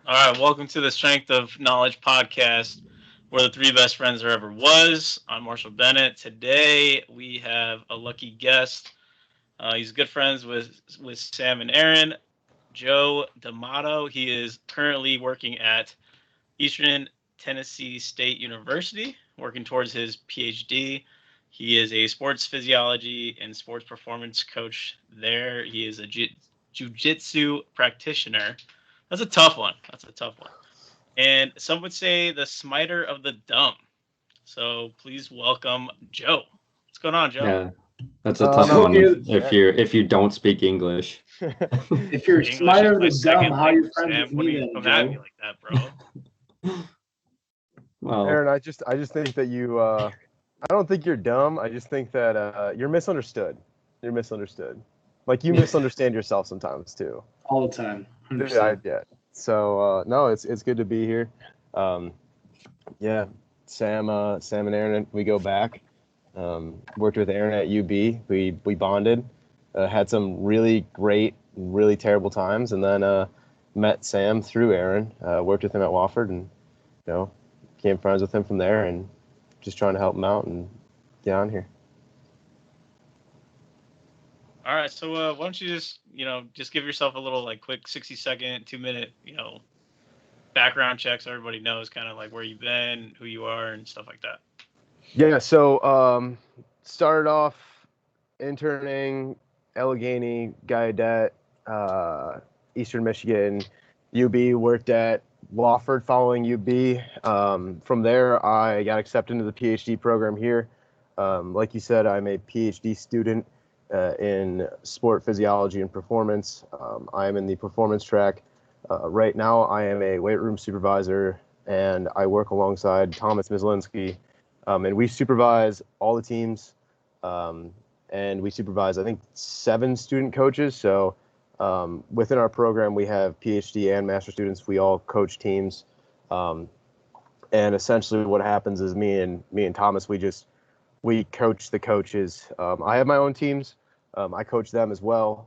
All right, welcome to the Strength of Knowledge podcast, where the three best friends there ever was. I'm Marshall Bennett. Today we have a lucky guest. He's good friends with Sam and Aaron. Joe D'Amato. He is currently working at Eastern Tennessee State University, working towards his PhD. He is a sports physiology and sports performance coach there. He is a jiu-jitsu practitioner. That's a tough one. That's a tough one. And some would say the smiter of the dumb. So please welcome Joe. What's going on, Joe? Yeah, that's a tough No, one if yeah. you don't speak English. If you're English smiter is of my the dumb, second how you language, friends Sam. with What are me you then, coming at me Joe? like that, bro? Well, Aaron, I just think that you I don't think you're dumb. I just think that you're misunderstood. You're misunderstood. Like you misunderstand yourself sometimes too. All the time. Yeah. So no, it's good to be here. Yeah, Sam and Aaron, we go back. Worked with Aaron at UB. We bonded. Had some really great, really terrible times, and then met Sam through Aaron. Worked with him at Wofford, and became friends with him from there, and just trying to help him out and get on here. All right, so why don't you just give yourself a little quick 60-second, 2-minute, background check so everybody knows kind of like where you've been, who you are, and stuff like that. Yeah, so started off interning Allegheny, Guydet, Eastern Michigan, UB, worked at Wofford following UB. From there, I got accepted into the PhD program here. Like you said, I'm a PhD student in sport physiology and performance. I am in the performance track. Right now, I am a weight room supervisor, and I work alongside Thomas Mislinski. And we supervise all the teams, and we supervise, I think, 7 student coaches. So within our program, we have PhD and master students. We all coach teams, and essentially what happens is me and Thomas, we coach the coaches. I have my own teams. I coach them as well.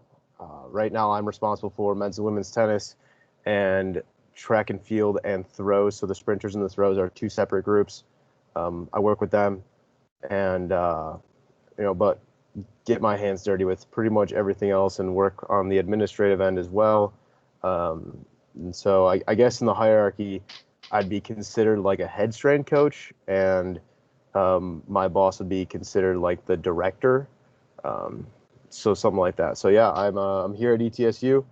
Right now, I'm responsible for men's and women's tennis and track and field and throws. So the sprinters and the throws are 2 separate groups. I work with them, and but get my hands dirty with pretty much everything else and work on the administrative end as well. And so I guess in the hierarchy, I'd be considered like a head strength coach, and my boss would be considered like the director. So something like that. So yeah, I'm here at ETSU.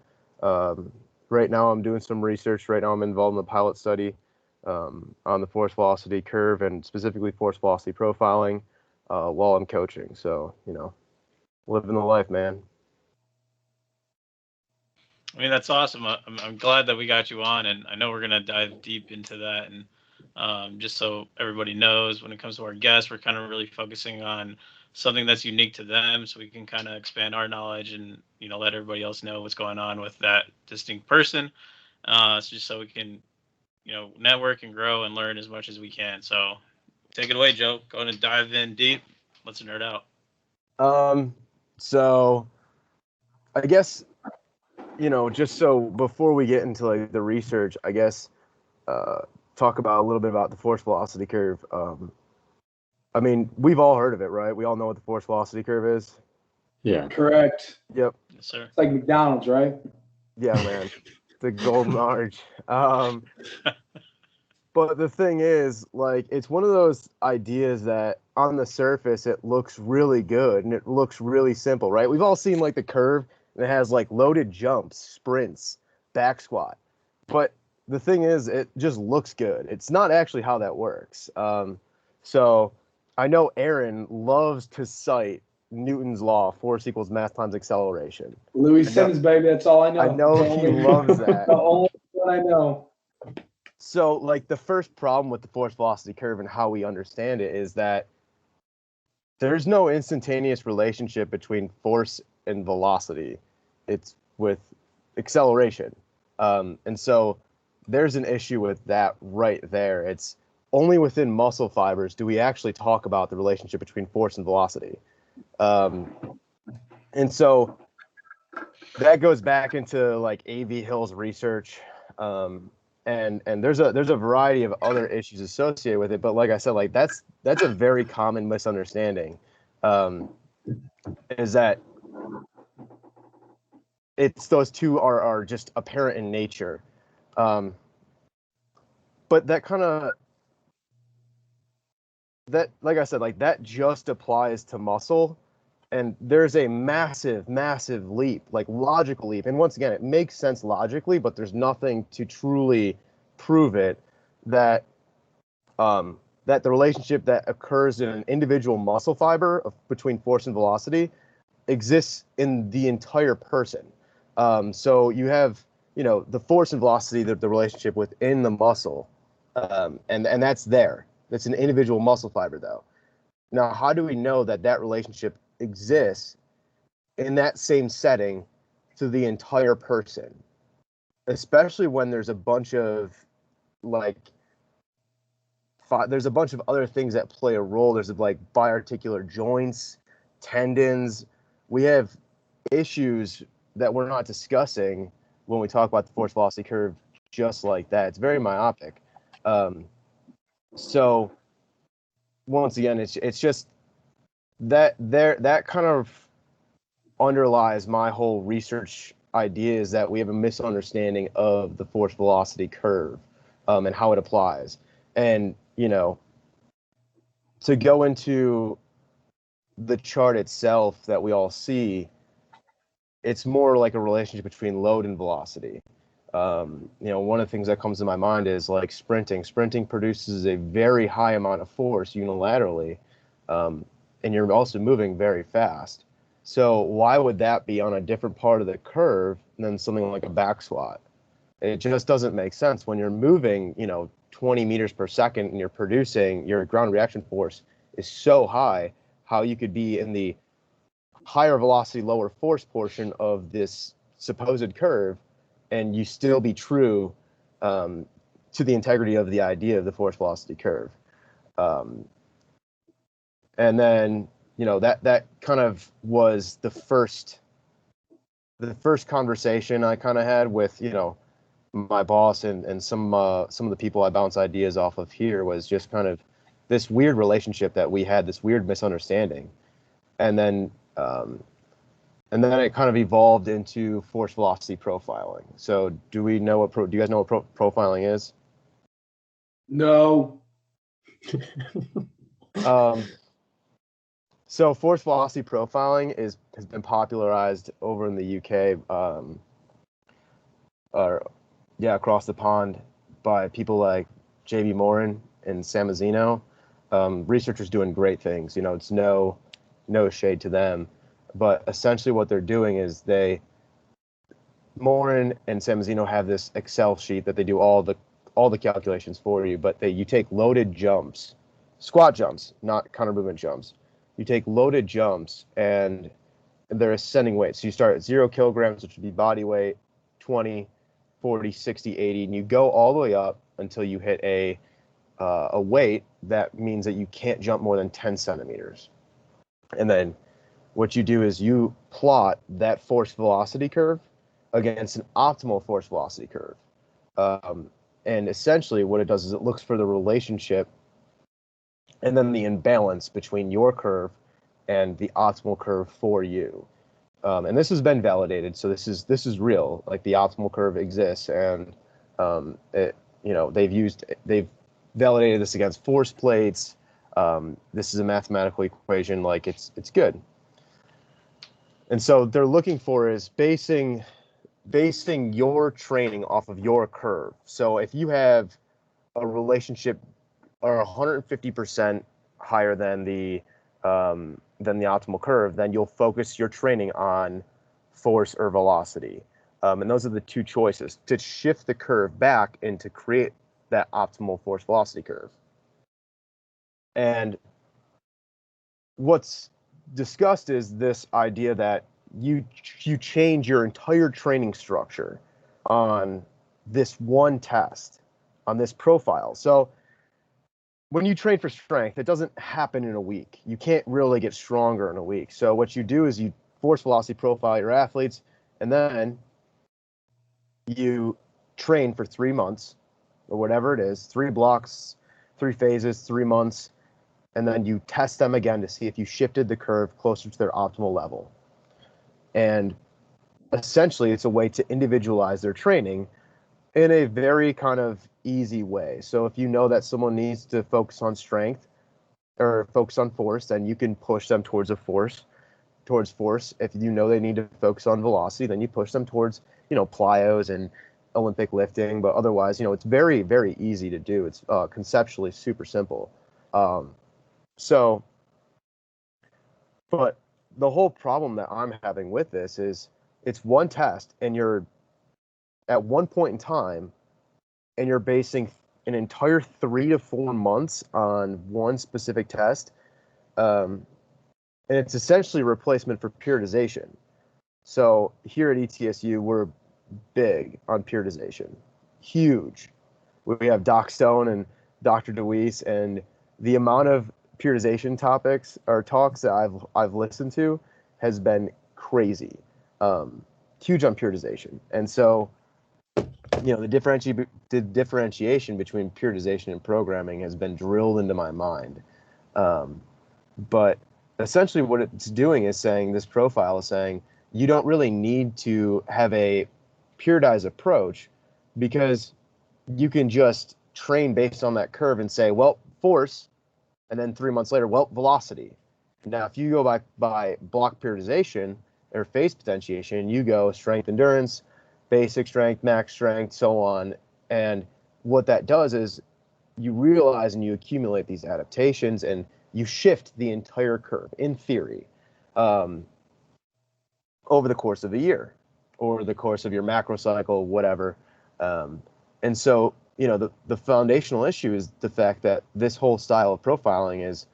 Right now I'm doing some research. Right now I'm involved in the pilot study on the force velocity curve, and specifically force velocity profiling while I'm coaching. So, living the life, man. I mean, that's awesome. I'm glad that we got you on, and I know we're going to dive deep into that. And just so everybody knows, when it comes to our guests, we're kind of really focusing on something that's unique to them so we can kind of expand our knowledge and, let everybody else know what's going on with that distinct person. So just so we can, network and grow and learn as much as we can. So take it away, Joe. Go ahead and dive in deep. Let's nerd out. So I guess, just so before we get into like the research, I guess, talk about a little bit about the force velocity curve. I mean, we've all heard of it, right? We all know what the force velocity curve is. yeah. Correct. Yep. Yes, sir. It's like McDonald's, right? Yeah, man. The golden arch. But the thing is, like, it's one of those ideas that on the surface, it looks really good and it looks really simple, right? We've all seen like the curve and it has like loaded jumps, sprints, back squat. But the thing is, it just looks good. It's not actually how that works. So I know Aaron loves to cite Newton's law, force equals mass times acceleration. Louis Sims, baby. That's all I know. I know he loves that. The only one I know. So, like, the first problem with the force velocity curve and how we understand it is that there's no instantaneous relationship between force and velocity. It's with acceleration. And so there's an issue with that right there. It's only within muscle fibers do we actually talk about the relationship between force and velocity. And so that goes back into like A.V. Hill's research. and there's a variety of other issues associated with it. But like I said, like that's a very common misunderstanding, is that it's those two are just apparent in nature. But that kind of, that, like I said, like that just applies to muscle, and there's a massive leap, like logical leap. And once again, it makes sense logically, but there's nothing to truly prove it, that that the relationship that occurs in an individual muscle fiber between force and velocity exists in the entire person. So you have, the force and velocity, the relationship within the muscle, and that's there. That's an individual muscle fiber, though. Now, how do we know that that relationship exists in that same setting to the entire person? Especially when there's a bunch of there's a bunch of other things that play a role. There's like biarticular joints, tendons. We have issues that we're not discussing when we talk about the force velocity curve, just like that. It's very myopic. So once again, it's just that kind of underlies my whole research idea, is that we have a misunderstanding of the force velocity curve, and how it applies. And to go into the chart itself that we all see, it's more like a relationship between load and velocity. One of the things that comes to my mind is like sprinting. Sprinting produces a very high amount of force unilaterally, and you're also moving very fast. So why would that be on a different part of the curve than something like a back squat? It just doesn't make sense. When you're moving, 20 meters per second, and you're producing, your ground reaction force is so high, how you could be in the higher velocity, lower force portion of this supposed curve, and you still be true to the integrity of the idea of the force velocity curve. And then, that kind of was the first conversation I kind of had with, my boss and some of the people I bounce ideas off of here, was just kind of this weird relationship that we had, this weird misunderstanding. And then it kind of evolved into force velocity profiling. So do you guys know what profiling is? No. So force velocity profiling has been popularized over in the UK, across the pond, by people like J.B. Morin and Sam Mazzino. Researchers doing great things. It's no shade to them, but essentially what they're doing is Morin and Sam Mazzino have this Excel sheet that they do all the calculations for you, but you take loaded jumps, squat jumps, not counter movement jumps. You take loaded jumps, and they're ascending weights. So you start at 0 kilograms, which would be body weight, 20, 40, 60, 80, and you go all the way up until you hit a weight that means that you can't jump more than 10 centimeters. And then what you do is you plot that force velocity curve against an optimal force velocity curve. And essentially what it does is it looks for the relationship and then the imbalance between your curve and the optimal curve for you. And this has been validated, so this is real. Like, the optimal curve exists, and they've validated this against force plates. This is a mathematical equation. Like, it's good. And so they're looking for is basing your training off of your curve. So if you have a relationship or 150% higher than the optimal curve, then you'll focus your training on force or velocity. And those are the two choices to shift the curve back and to create that optimal force velocity curve. And what's discussed is this idea that you change your entire training structure on this one test, on this profile. So when you train for strength, it doesn't happen in a week. You can't really get stronger in a week. So what you do is you force velocity profile your athletes, and then you train for 3 months, or whatever it is, 3 blocks, 3 phases, 3 months, and then you test them again to see if you shifted the curve closer to their optimal level. And essentially, it's a way to individualize their training in a very kind of easy way. So if you know that someone needs to focus on strength or focus on force, then you can push them towards force. If you know they need to focus on velocity, then you push them towards, plyos and Olympic lifting. But otherwise, it's very, very easy to do. It's conceptually super simple. But the whole problem that I'm having with this is it's one test, and you're at one point in time, and you're basing an entire 3 to 4 months on one specific test. And it's essentially a replacement for periodization. So here at ETSU, we're big on periodization. Huge. We have Doc Stone and Dr. DeWeese, and the amount of periodization topics or talks that I've listened to has been crazy. Huge on periodization. And so, the differentiation between periodization and programming has been drilled into my mind. But essentially what it's doing is saying, this profile is saying, you don't really need to have a periodized approach, because you can just train based on that curve and say, well, force, and then 3 months later, well, velocity. Now, if you go by block periodization or phase potentiation, you go strength endurance, basic strength, max strength, so on. And what that does is you realize and you accumulate these adaptations, and you shift the entire curve, in theory, over the course of a year or the course of your macro cycle, whatever. And so, the foundational issue is the fact that this whole style of profiling is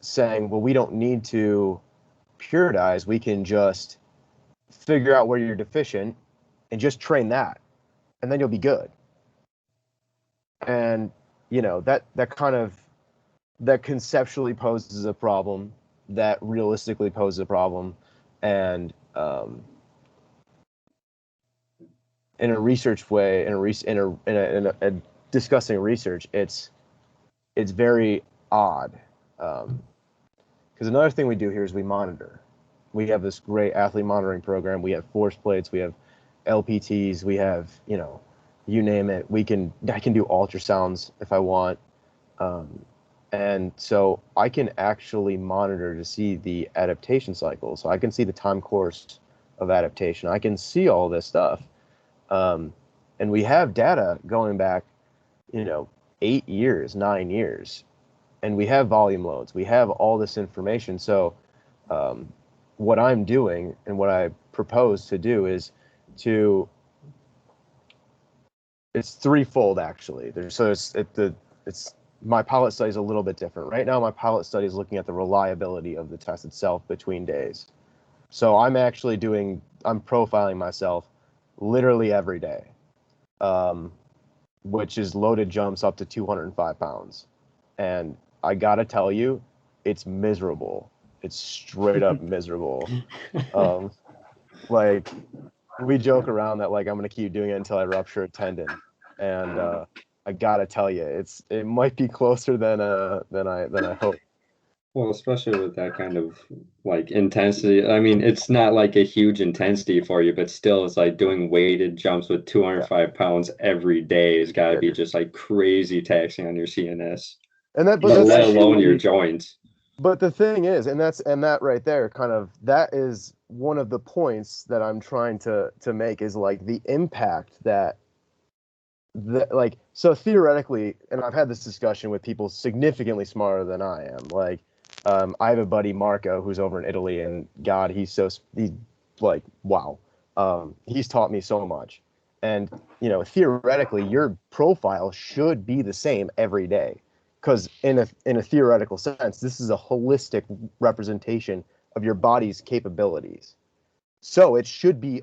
saying, well, we don't need to periodize. We can just figure out where you're deficient and just train that, and then you'll be good. And, that conceptually poses a problem, that realistically poses a problem. And in a research way, in a discussing research, it's very odd. Because another thing we do here is we monitor. We have this great athlete monitoring program. We have force plates. We have LPTs. We have, you name it. I can do ultrasounds if I want. And so I can actually monitor to see the adaptation cycle. So I can see the time course of adaptation. I can see all this stuff. And we have data going back, 8 years, 9 years. And we have volume loads. We have all this information. So what I'm doing and what I propose to do is it's threefold, actually. It's my pilot study is a little bit different. Right now, my pilot study is looking at the reliability of the test itself between days. So I'm profiling myself literally every day, which is loaded jumps up to 205 pounds. And I gotta tell you, it's miserable. It's straight up miserable. Like, we joke around that, like, I'm gonna keep doing it until I rupture a tendon. And I gotta tell you, it might be closer than I hope. Well, especially with that kind of like intensity. I mean, it's not like a huge intensity for you, but still, it's like doing weighted jumps with 205 pounds every day has got to be just like crazy taxing on your CNS, But let alone your joints. But the thing is, and that right there, that is one of the points that I'm trying to make, is like the impact so theoretically, and I've had this discussion with people significantly smarter than I am. Like, I have a buddy, Marco, who's over in Italy, and God, he's like, wow. He's taught me so much. And, theoretically, your profile should be the same every day. Because in a theoretical sense, this is a holistic representation of your body's capabilities. So it should be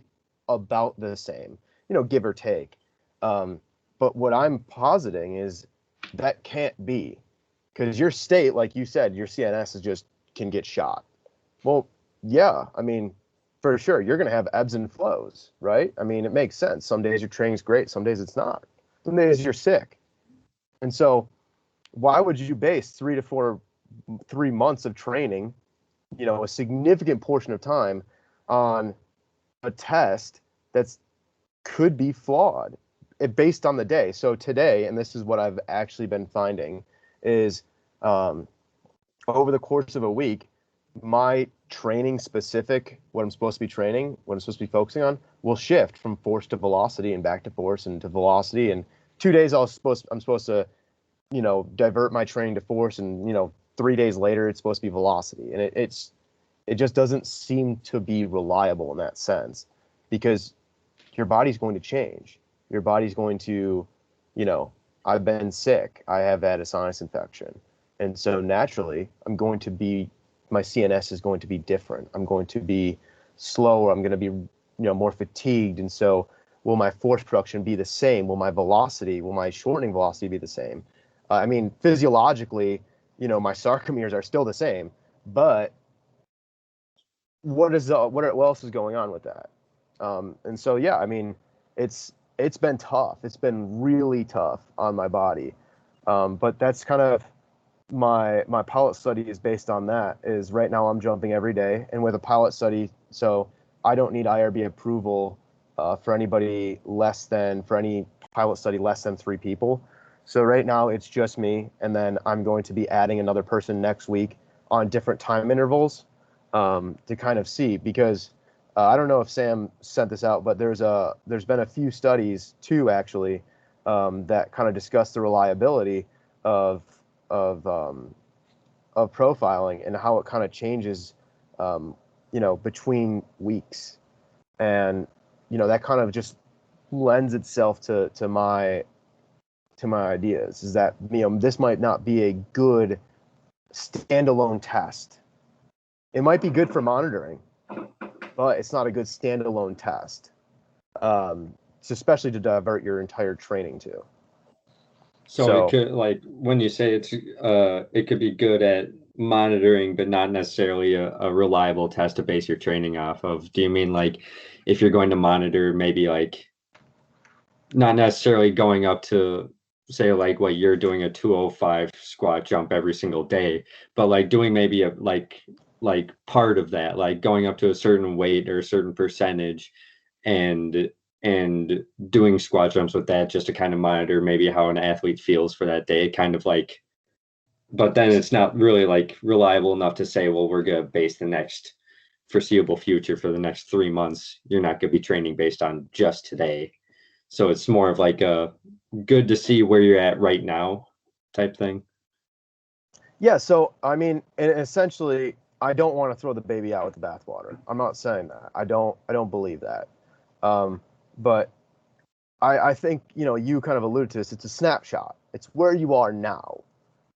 about the same, give or take. But what I'm positing is that can't be, because your state, like you said, your CNS can get shot. Well, yeah, I mean, for sure, you're going to have ebbs and flows, right? I mean, it makes sense. Some days your training's great, some days it's not. some days you're sick. And so why would you base 3 months of training, a significant portion of time on a test that's could be flawed based on the day? So today, and this is what I've actually been finding, is over the course of a week, my training specific, what I'm supposed to be training, what I'm supposed to be focusing on, will shift from force to velocity and back to force and to velocity. And 2 days I'm supposed to, divert my training to force, and 3 days later it's supposed to be velocity. And it just doesn't seem to be reliable in that sense, because your body's going to change. Your body's going to, I've been sick. I have had a sinus infection. And so naturally, my CNS is going to be different. I'm going to be slower. I'm going to be, more fatigued. And so will my force production be the same? Will my shortening velocity be the same? Physiologically, my sarcomeres are still the same, but what else is going on with that? And so, yeah, it's been tough. It's been really tough on my body. But that's kind of my pilot study is based on that. Is right now I'm jumping every day, and with a pilot study, so I don't need IRB approval for any pilot study less than 3 people. So right now it's just me, and then I'm going to be adding another person next week on different time intervals to kind of see, because I don't know if Sam sent this out, but there's been a few studies too, actually, that kind of discuss the reliability of profiling and how it kind of changes, between weeks, and that kind of just lends itself to my ideas. Is that this might not be a good standalone test. It might be good for monitoring, but it's not a good standalone test, especially to divert your entire training to. So it could, like, when you say it could be good at monitoring, but not necessarily a reliable test to base your training off of. Do you mean like if you're going to monitor, maybe like not necessarily going up to, say, like what you're doing, a 205 squat jump every single day, but like doing maybe a like part of that, like going up to a certain weight or a certain percentage and doing squat jumps with that, just to kind of monitor maybe how an athlete feels for that day, kind of like, but then it's not really like reliable enough to say, well, we're going to base the next foreseeable future for the next 3 months. You're not going to be training based on just today. So it's more of like a good to see where you're at right now type thing. Yeah. So, essentially, I don't want to throw the baby out with the bathwater. I'm not saying that. I don't believe that. But I think, you kind of alluded to this. It's a snapshot. It's where you are now.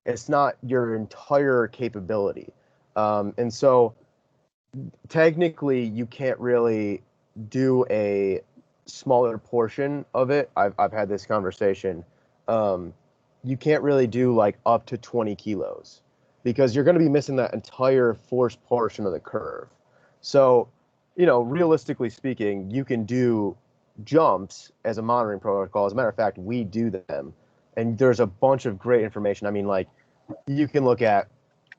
It's not your entire capability. And so technically you can't really do a smaller portion of it. I've had this conversation. You can't really do like up to 20 kilos, because you're going to be missing that entire force portion of the curve. So, realistically speaking, you can do jumps as a monitoring protocol. As a matter of fact, we do them, and there's a bunch of great information. Like, you can look at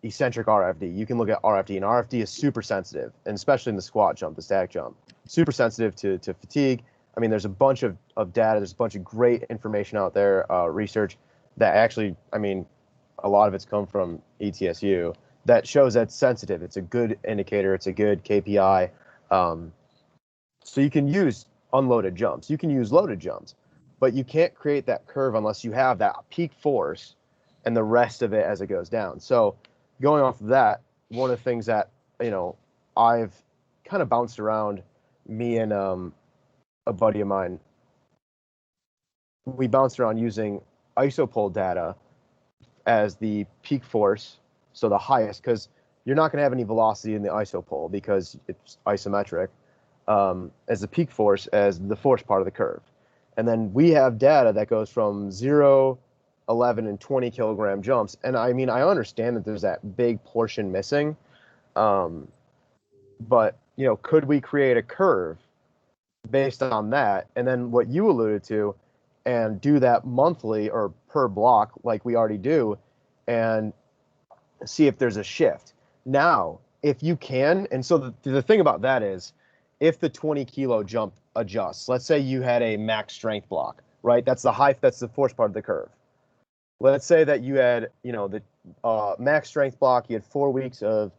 eccentric RFD, you can look at RFD, and RFD is super sensitive, and especially in the squat jump, the static jump, super sensitive to fatigue. There's a bunch of data, there's a bunch of great information out there, research that actually, a lot of it's come from ETSU, that shows that's sensitive. It's a good indicator. It's a good KPI. So you can use unloaded jumps. You can use loaded jumps, but you can't create that curve unless you have that peak force and the rest of it as it goes down. So going off of that, one of the things that, I've kind of bounced around, me and a buddy of mine, we bounced around using isopole data as the peak force, so the highest, because you're not going to have any velocity in the isopole because it's isometric, as the peak force as the force part of the curve. And then we have data that goes from 0, 11, and 20 kilogram jumps. And I understand that there's that big portion missing, but could we create a curve based on that? And then what you alluded to and do that monthly or per block like we already do, and see if there's a shift. Now, if you can, and so the thing about that is, if the 20 kilo jump adjusts, let's say you had a max strength block, right? That's the force part of the curve. Let's say that you had, the max strength block, you had 4 weeks of,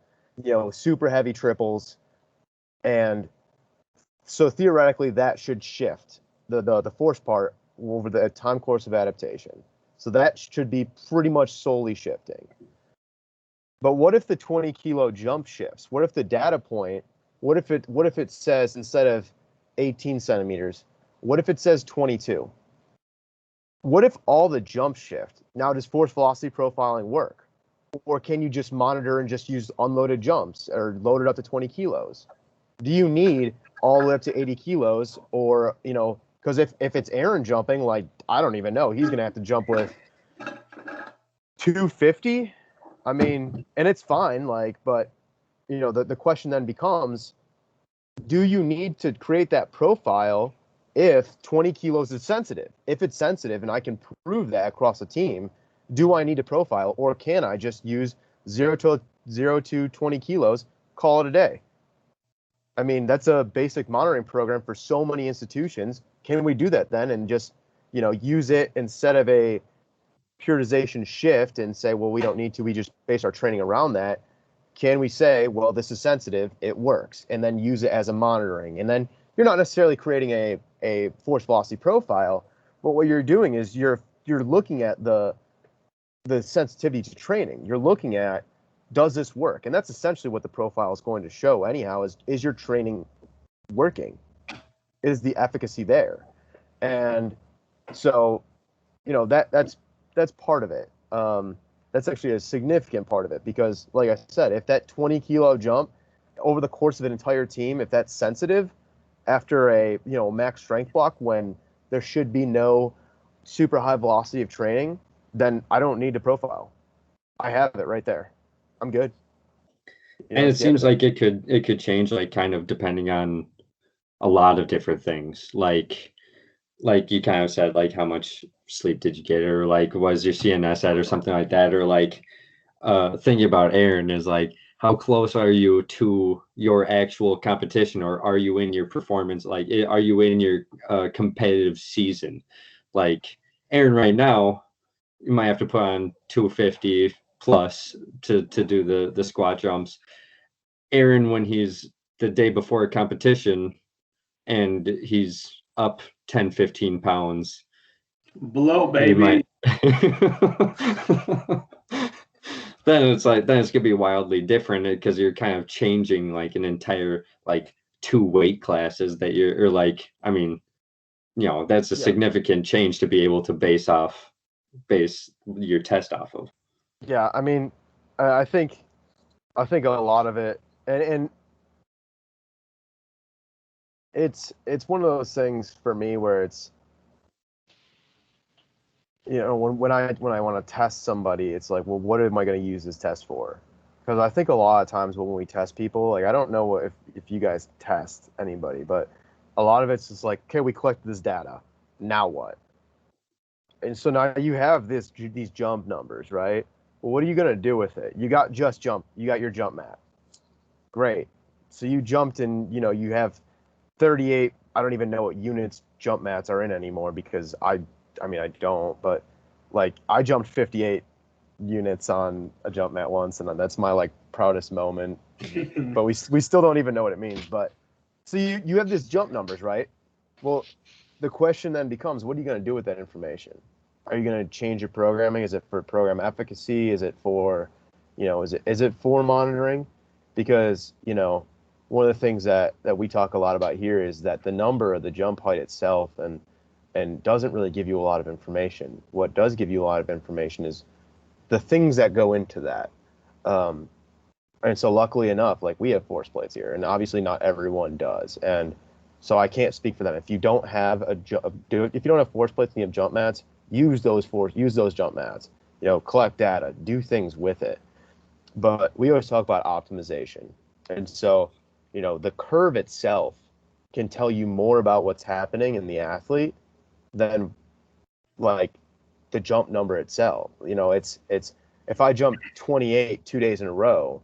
super heavy triples, and so theoretically that should shift the force part over the time course of adaptation. So that should be pretty much solely shifting. But what if the 20 kilo jump shifts? What if the data point, what if it says instead of 18 centimeters, what if it says 22? What if all the jumps shift? Now, does force velocity profiling work? Or can you just monitor and just use unloaded jumps or load it up to 20 kilos? Do you need all the way up to 80 kilos? Or, because if it's Aaron jumping, like, I don't even know, he's going to have to jump with 250. I mean, and it's fine, but the question then becomes, do you need to create that profile if 20 kilos is sensitive? If it's sensitive and I can prove that across a team, do I need to profile, or can I just use 0 to 20 kilos, call it a day? I mean, that's a basic monitoring program for so many institutions. Can we do that then and just, use it instead of a periodization shift and say, well, we don't need to, we just base our training around that? Can we say, well, this is sensitive, it works, and then use it as a monitoring? And then you're not necessarily creating a force velocity profile, but what you're doing is you're looking at the sensitivity to training. You're looking at, does this work? And that's essentially what the profile is going to show anyhow, is your training working? Is the efficacy there? And so, that's part of it. That's actually a significant part of it, because like I said, if that 20 kilo jump over the course of an entire team, if that's sensitive after a max strength block when there should be no super high velocity of training, then I don't need to profile. I have it right there. I'm good. And it seems like it could change, like, kind of depending on a lot of different things. Like you kind of said, like, how much sleep did you get, or like, was your CNS at, or something like that, or like, thinking about Aaron is like, how close are you to your actual competition, or are you in your performance? Like, are you in your competitive season? Like Aaron right now, you might have to put on 250 plus to do the squat jumps. Aaron, when he's the day before a competition and he's up 10, 15 pounds. Blow, baby. Then it's gonna be wildly different, because you're kind of changing like an entire, like, 2 weight classes that you're like, I mean, that's a significant change to be able to base your test off of. Yeah, I mean, I think a lot of it, and it's one of those things for me where it's, when I want to test somebody, it's like, well, what am I going to use this test for? Because I think a lot of times when we test people, like, I don't know if you guys test anybody, but a lot of it's just like, okay, we collected this data, now what? And so now you have these jump numbers, right? Well, what are you going to do with it? You got your jump mat. Great. So you jumped and, you have 38, I don't even know what units jump mats are in anymore, because I don't, but like, I jumped 58 units on a jump mat once, and that's my, like, proudest moment. But we still don't even know what it means. But so you have these jump numbers, right? Well, the question then becomes, what are you going to do with that information? Are you going to change your programming? Is it for program efficacy? Is it for, is it for monitoring? Because, one of the things that we talk a lot about here is that the number of the jump height itself and doesn't really give you a lot of information. What does give you a lot of information is the things that go into that. And so luckily enough, like, we have force plates here, and obviously not everyone does. And so I can't speak for them. If you don't have force plates and you have jump mats, use those jump mats, collect data, do things with it. But we always talk about optimization. And so, the curve itself can tell you more about what's happening in the athlete than like the jump number itself. It's if I jump 28 2 days in a row,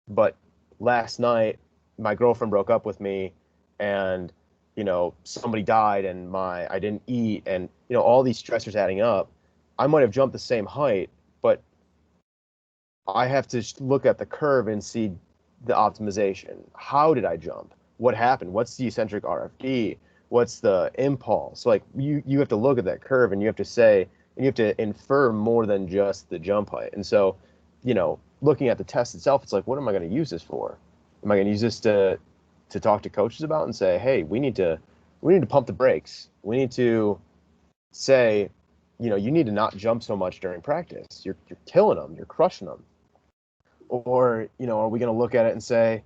but last night my girlfriend broke up with me, and somebody died, and I didn't eat, and all these stressors adding up, I might have jumped the same height, but I have to look at the curve and see the optimization. How did I jump? What happened? What's the eccentric RFD? What's the impulse? Like you have to look at that curve, and you have to say, and you have to infer more than just the jump height. And so, looking at the test itself, it's like, what am I going to use this for? Am I going to use this to talk to coaches about and say, hey, we need to pump the brakes. We need to say, you need to not jump so much during practice. You're killing them. You're crushing them. Or, are we going to look at it and say,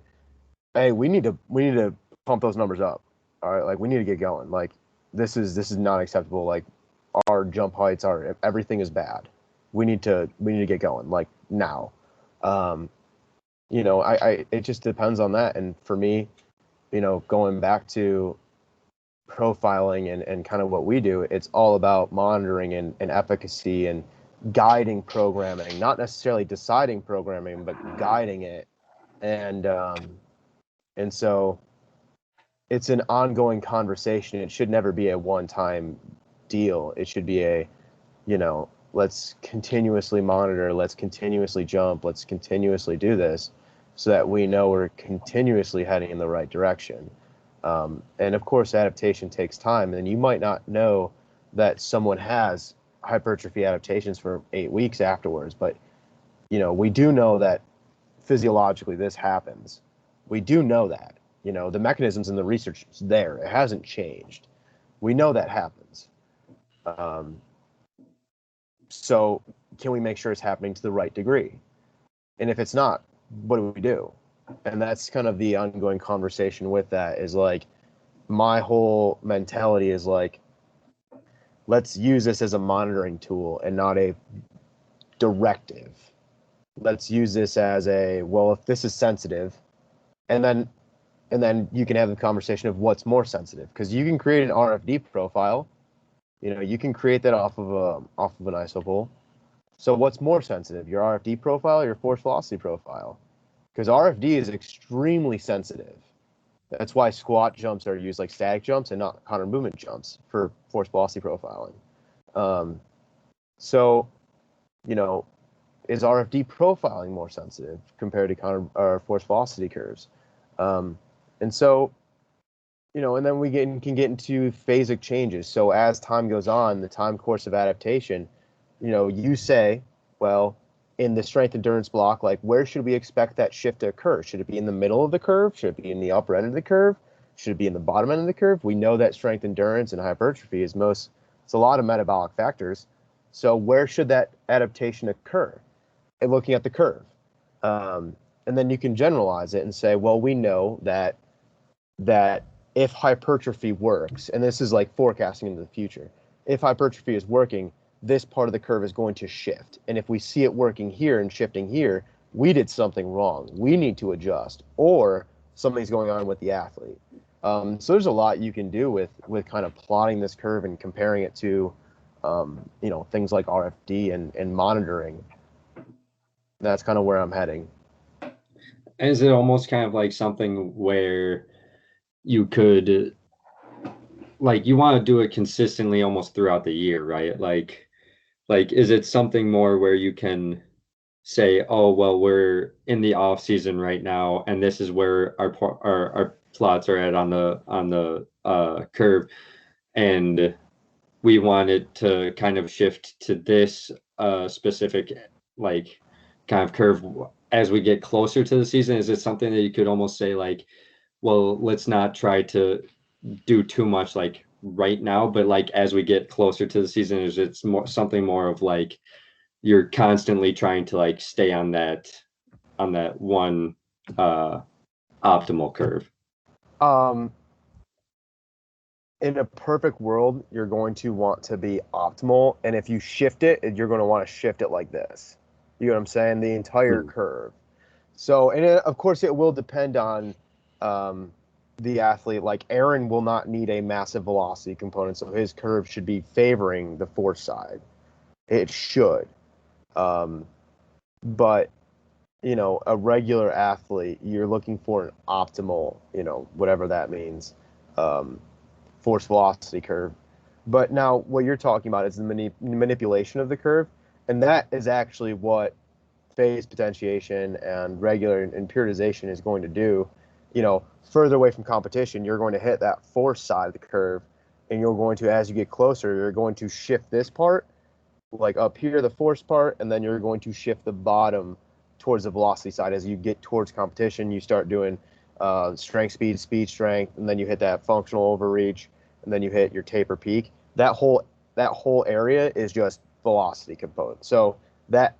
hey, we need to pump those numbers up. All right, like we need to get going. Like this is not acceptable. Like our jump heights everything is bad. We need to get going like now. It just depends on that. And for me, going back to profiling and kind of what we do, it's all about monitoring and efficacy and guiding programming, not necessarily deciding programming, but guiding it. And so it's an ongoing conversation. It should never be a one-time deal. It should be let's continuously monitor, let's continuously jump, let's continuously do this so that we know we're continuously heading in the right direction. And of course, adaptation takes time, and you might not know that someone has hypertrophy adaptations for 8 weeks afterwards, but we do know that physiologically this happens. We do know that. The mechanisms in the research is there. It hasn't changed. We know that happens. So can we make sure it's happening to the right degree? And if it's not, what do we do? And that's kind of the ongoing conversation with that, is like, my whole mentality is like, let's use this as a monitoring tool and not a directive. Let's use this as if this is sensitive, and then you can have the conversation of what's more sensitive, because you can create an RFD profile. You can create that off of an isopool. So what's more sensitive, your RFD profile or your force velocity profile? Because RFD is extremely sensitive. That's why squat jumps are used like static jumps and not counter movement jumps for force velocity profiling. So, is RFD profiling more sensitive compared to counter or force velocity curves? And so, and then we can get into phasic changes. So as time goes on, the time course of adaptation, you say, well, in the strength endurance block, like where should we expect that shift to occur? Should it be in the middle of the curve? Should it be in the upper end of the curve? Should it be in the bottom end of the curve? We know that strength endurance and hypertrophy it's a lot of metabolic factors. So where should that adaptation occur? And looking at the curve. And then you can generalize it and say, well, we know that if hypertrophy works, and this is like forecasting into the future, if hypertrophy is working, this part of the curve is going to shift. And if we see it working here and shifting here, we did something wrong. We need to adjust, or something's going on with the athlete. So there's a lot you can do with kind of plotting this curve and comparing it to, things like RFD and monitoring. That's kind of where I'm heading. Is it almost kind of like something where you could, like, you want to do it consistently almost throughout the year, right? Like, is it something more where you can say, oh, well, we're in the off season right now, and this is where our plots are at on the curve, and we want it to kind of shift to this specific like kind of curve as we get closer to the season? Is it something that you could almost say like, well, let's not try to do too much like right now, but like as we get closer to the season, is it's something more of like you're constantly trying to like stay on that one optimal curve? In a perfect world, you're going to want to be optimal, and if you shift it, you're going to want to shift it like this. You know what I'm saying? The entire curve. So, and of course, it will depend on the athlete, like Aaron will not need a massive velocity component, so his curve should be favoring the force side. It should. But, a regular athlete, you're looking for an optimal, whatever that means, force velocity curve. But now what you're talking about is the manipulation of the curve, and that is actually what phase potentiation and regular and periodization is going to do. Further away from competition, you're going to hit that force side of the curve, and you're going to, as you get closer, you're going to shift this part, like up here, the force part, and then you're going to shift the bottom towards the velocity side. As you get towards competition, you start doing strength, speed, strength, and then you hit that functional overreach, and then you hit your taper peak. That whole area is just velocity component. So that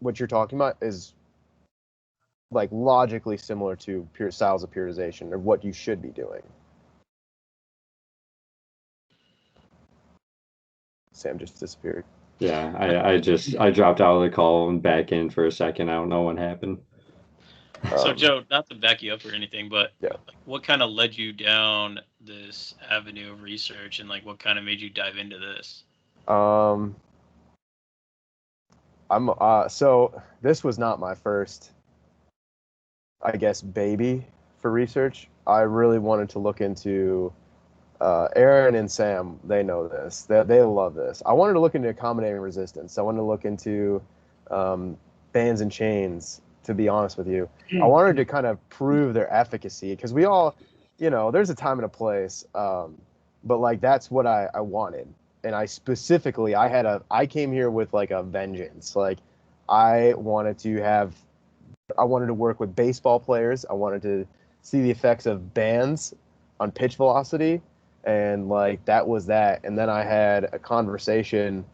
what you're talking about is like logically similar to pure styles of periodization, or what you should be doing. Sam just disappeared. Yeah, I dropped out of the call and back in for a second. I don't know what happened. So Joe, not to back you up or anything, but Yeah. like, what kind of led you down this avenue of research, and like what kind of made you dive into this? So this was not my first, I guess, baby for research. I really wanted to look into Aaron and Sam. They know this. They love this. I wanted to look into accommodating resistance. I wanted to look into bands and chains. To be honest with you, I wanted to kind of prove their efficacy, because we all, there's a time and a place. But like that's what I wanted. And I specifically, I came here with like a vengeance. Like I wanted to work with baseball players. I wanted to see the effects of bands on pitch velocity, and like that was that. And then I had a conversation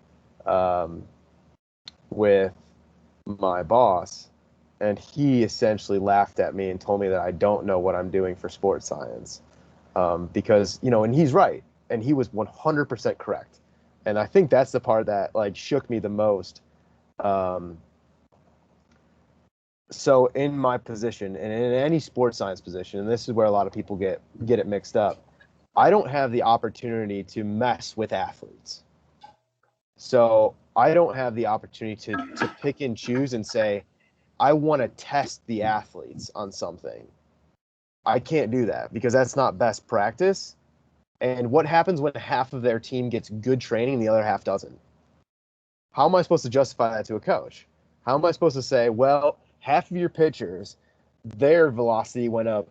with my boss, and he essentially laughed at me and told me that I don't know what I'm doing for sports science, because and he's right, and he was 100% correct. And I think that's the part that like shook me the most. So in my position, and in any sports science position, and this is where a lot of people get it mixed up, I don't have the opportunity to mess with athletes. So I don't have the opportunity to pick and choose and say, I want to test the athletes on something. I can't do that, because that's not best practice. And what happens when half of their team gets good training and the other half doesn't? How am I supposed to justify that to a coach? How am I supposed to say, well, half of your pitchers, their velocity went up,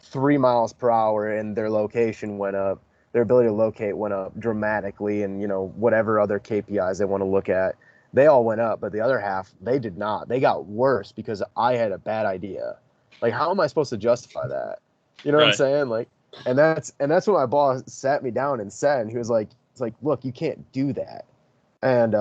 3 miles per hour, and their location went up, their ability to locate went up dramatically, and, whatever other KPIs they want to look at, they all went up, but the other half, they did not. They got worse because I had a bad idea. Like, how am I supposed to justify that? You know what I'm saying? Like, and that's what my boss sat me down and said, and he was like, it's like, look, you can't do that. And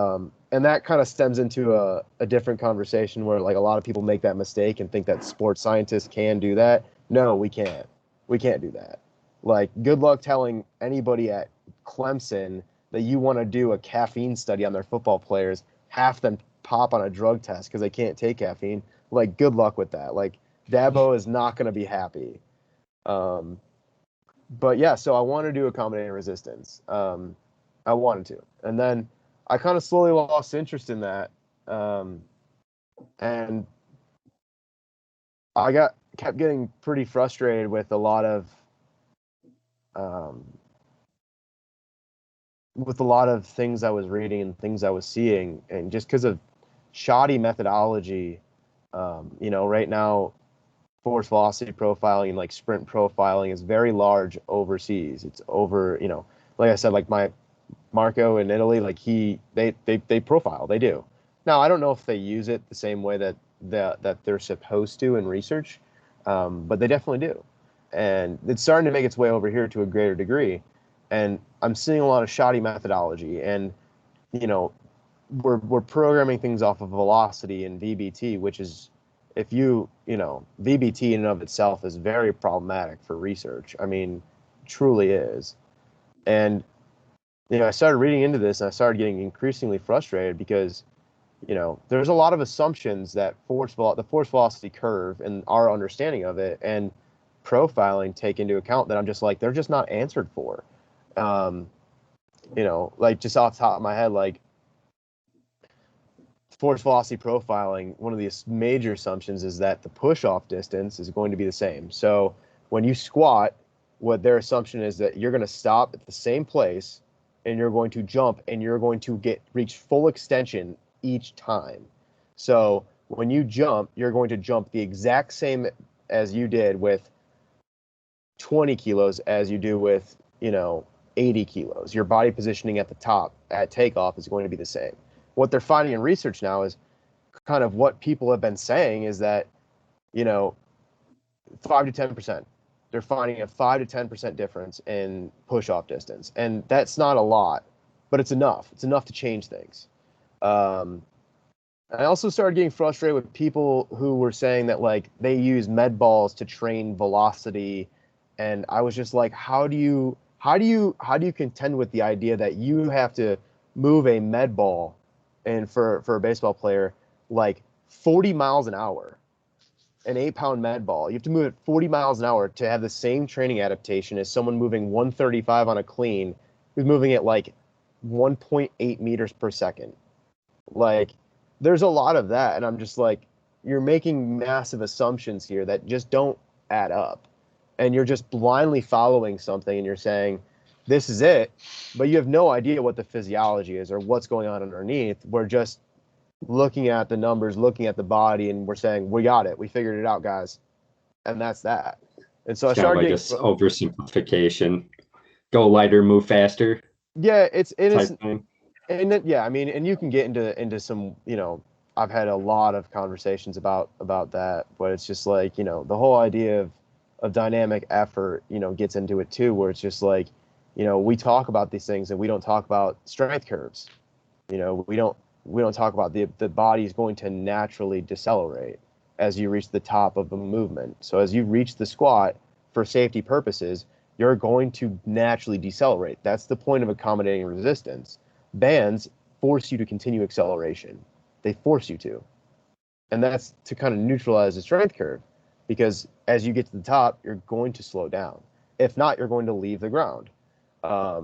that kind of stems into a different conversation where like a lot of people make that mistake and think that sports scientists can do that. No, we can't. We can't do that. Like, good luck telling anybody at Clemson that you want to do a caffeine study on their football players. Half them pop on a drug test because they can't take caffeine. Like, good luck with that. Like, Dabo is not going to be happy. But yeah, so I wanted to do accommodating resistance. I wanted to. And then I kind of slowly lost interest in that. And I kept getting pretty frustrated with a lot of things I was reading and things I was seeing, and just because of shoddy methodology. Right now, force velocity profiling and like sprint profiling is very large overseas. It's over, like I said, like my Marco in Italy, like they profile, they do. Now, I don't know if they use it the same way that they're supposed to in research, but they definitely do. And it's starting to make its way over here to a greater degree. And I'm seeing a lot of shoddy methodology, and, we're programming things off of velocity and VBT, which is, VBT in and of itself is very problematic for research. I mean, truly is. And, I started reading into this, and I started getting increasingly frustrated because, there's a lot of assumptions that the force velocity curve and our understanding of it. And, profiling take into account that I'm just like, they're just not answered for. Like just off the top of my head, like force velocity profiling, one of the major assumptions is that the push-off distance is going to be the same. So when you squat, what their assumption is that you're going to stop at the same place and you're going to jump and you're going to reach full extension each time. So when you jump, you're going to jump the exact same as you did with 20 kilos as you do with, 80 kilos. Your body positioning at the top at takeoff is going to be the same. What they're finding in research now is kind of what people have been saying is that, 5 to 10%. They're finding a 5 to 10% difference in push-off distance. And that's not a lot, but it's enough. It's enough to change things. I also started getting frustrated with people who were saying that, like, they use med balls to train velocity. And I was just like, how do you contend with the idea that you have to move a med ball, and for a baseball player, like 40 miles an hour, an 8-pound med ball, you have to move it 40 miles an hour to have the same training adaptation as someone moving 135 on a clean who's moving at like 1.8 meters per second. Like, there's a lot of that. And I'm just like, you're making massive assumptions here that just don't add up. And you're just blindly following something and you're saying, this is it, but you have no idea what the physiology is or what's going on underneath. We're just looking at the numbers, looking at the body, and we're saying, we got it. We figured it out, guys. And that's that. And so It's I kind of started like a oversimplification. Go lighter, move faster. Yeah, it is. Type thing. And yeah, I mean, and you can get into some, I've had a lot of conversations about that, but it's just like, the whole idea of dynamic effort, gets into it too, where it's just like, we talk about these things and we don't talk about strength curves. We don't talk about the body is going to naturally decelerate as you reach the top of a movement. So as you reach the squat, for safety purposes, you're going to naturally decelerate. That's the point of accommodating resistance. Bands force you to continue acceleration. They force you to. And that's to kind of neutralize the strength curve, because as you get to the top, you're going to slow down. If not, you're going to leave the ground. Yes,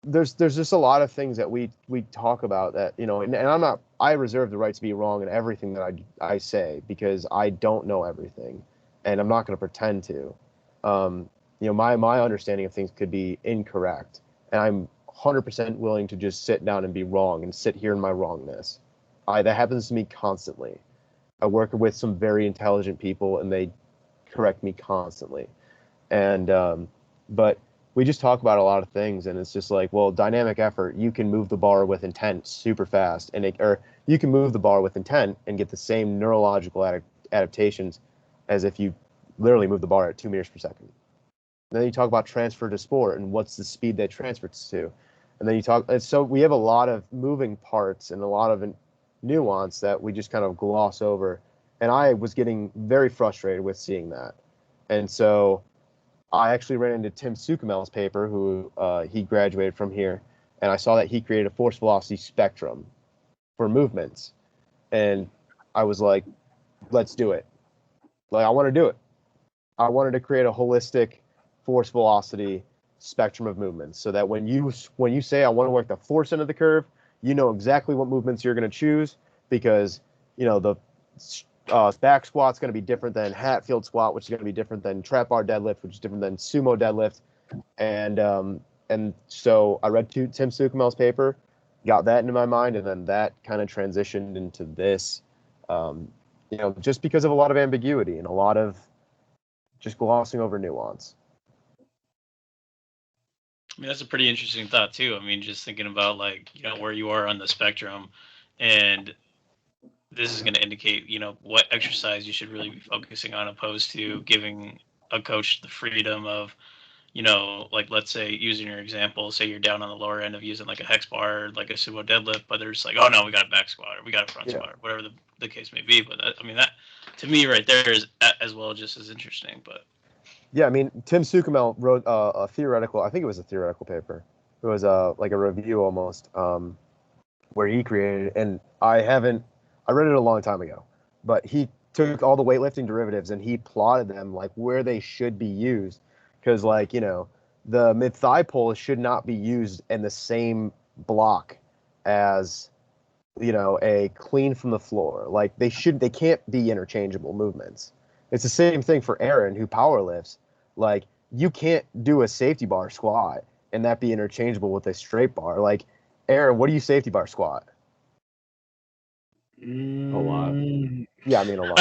there's just a lot of things that we talk about that, and I reserve the right to be wrong in everything that I say, because I don't know everything and I'm not going to pretend to. My understanding of things could be incorrect, and I'm 100% willing to just sit down and be wrong and sit here in my wrongness. That happens to me constantly. I work with some very intelligent people and they correct me constantly. And but we just talk about a lot of things, and it's just like, well, dynamic effort, you can move the bar with intent super fast, or you can move the bar with intent and get the same neurological adaptations as if you literally move the bar at 2 meters per second. And then you talk about transfer to sport and what's the speed that transfers to. And then so we have a lot of moving parts and a lot of nuance that we just kind of gloss over. And I was getting very frustrated with seeing that. And so I actually ran into Tim Sukumel's paper, who he graduated from here, and I saw that he created a force velocity spectrum for movements. And I was like, let's do it. Like, I want to do it. I wanted to create a holistic force velocity spectrum of movements, so that when you say I want to work the force end of the curve, you know exactly what movements you're going to choose, because the back squat's going to be different than Hatfield squat, which is going to be different than trap bar deadlift, which is different than sumo deadlift. And so I read Tim Sukumel's paper, got that into my mind, and then that kind of transitioned into this, just because of a lot of ambiguity and a lot of just glossing over nuance. I mean, that's a pretty interesting thought too. I mean, just thinking about where you are on the spectrum, and this is going to indicate, what exercise you should really be focusing on, opposed to giving a coach the freedom of, like, let's say, using your example, say you're down on the lower end of using like a hex bar, like a sumo deadlift, but there's like, oh no, we got a back squat or we got a front squat, or whatever the case may be. But that to me right there is as well just as interesting. But yeah, I mean, Tim Sukumel wrote a theoretical, I think it was a theoretical paper. It was like a review almost, where he created, and I haven't I read it a long time ago, but he took all the weightlifting derivatives and he plotted them like where they should be used, because like the mid thigh pull should not be used in the same block as a clean from the floor. Like they can't be interchangeable movements. It's the same thing for Aaron who power lifts. Like you can't do a safety bar squat and that be interchangeable with a straight bar. Like Aaron, what do you safety bar squat? A lot. Yeah, I mean a lot.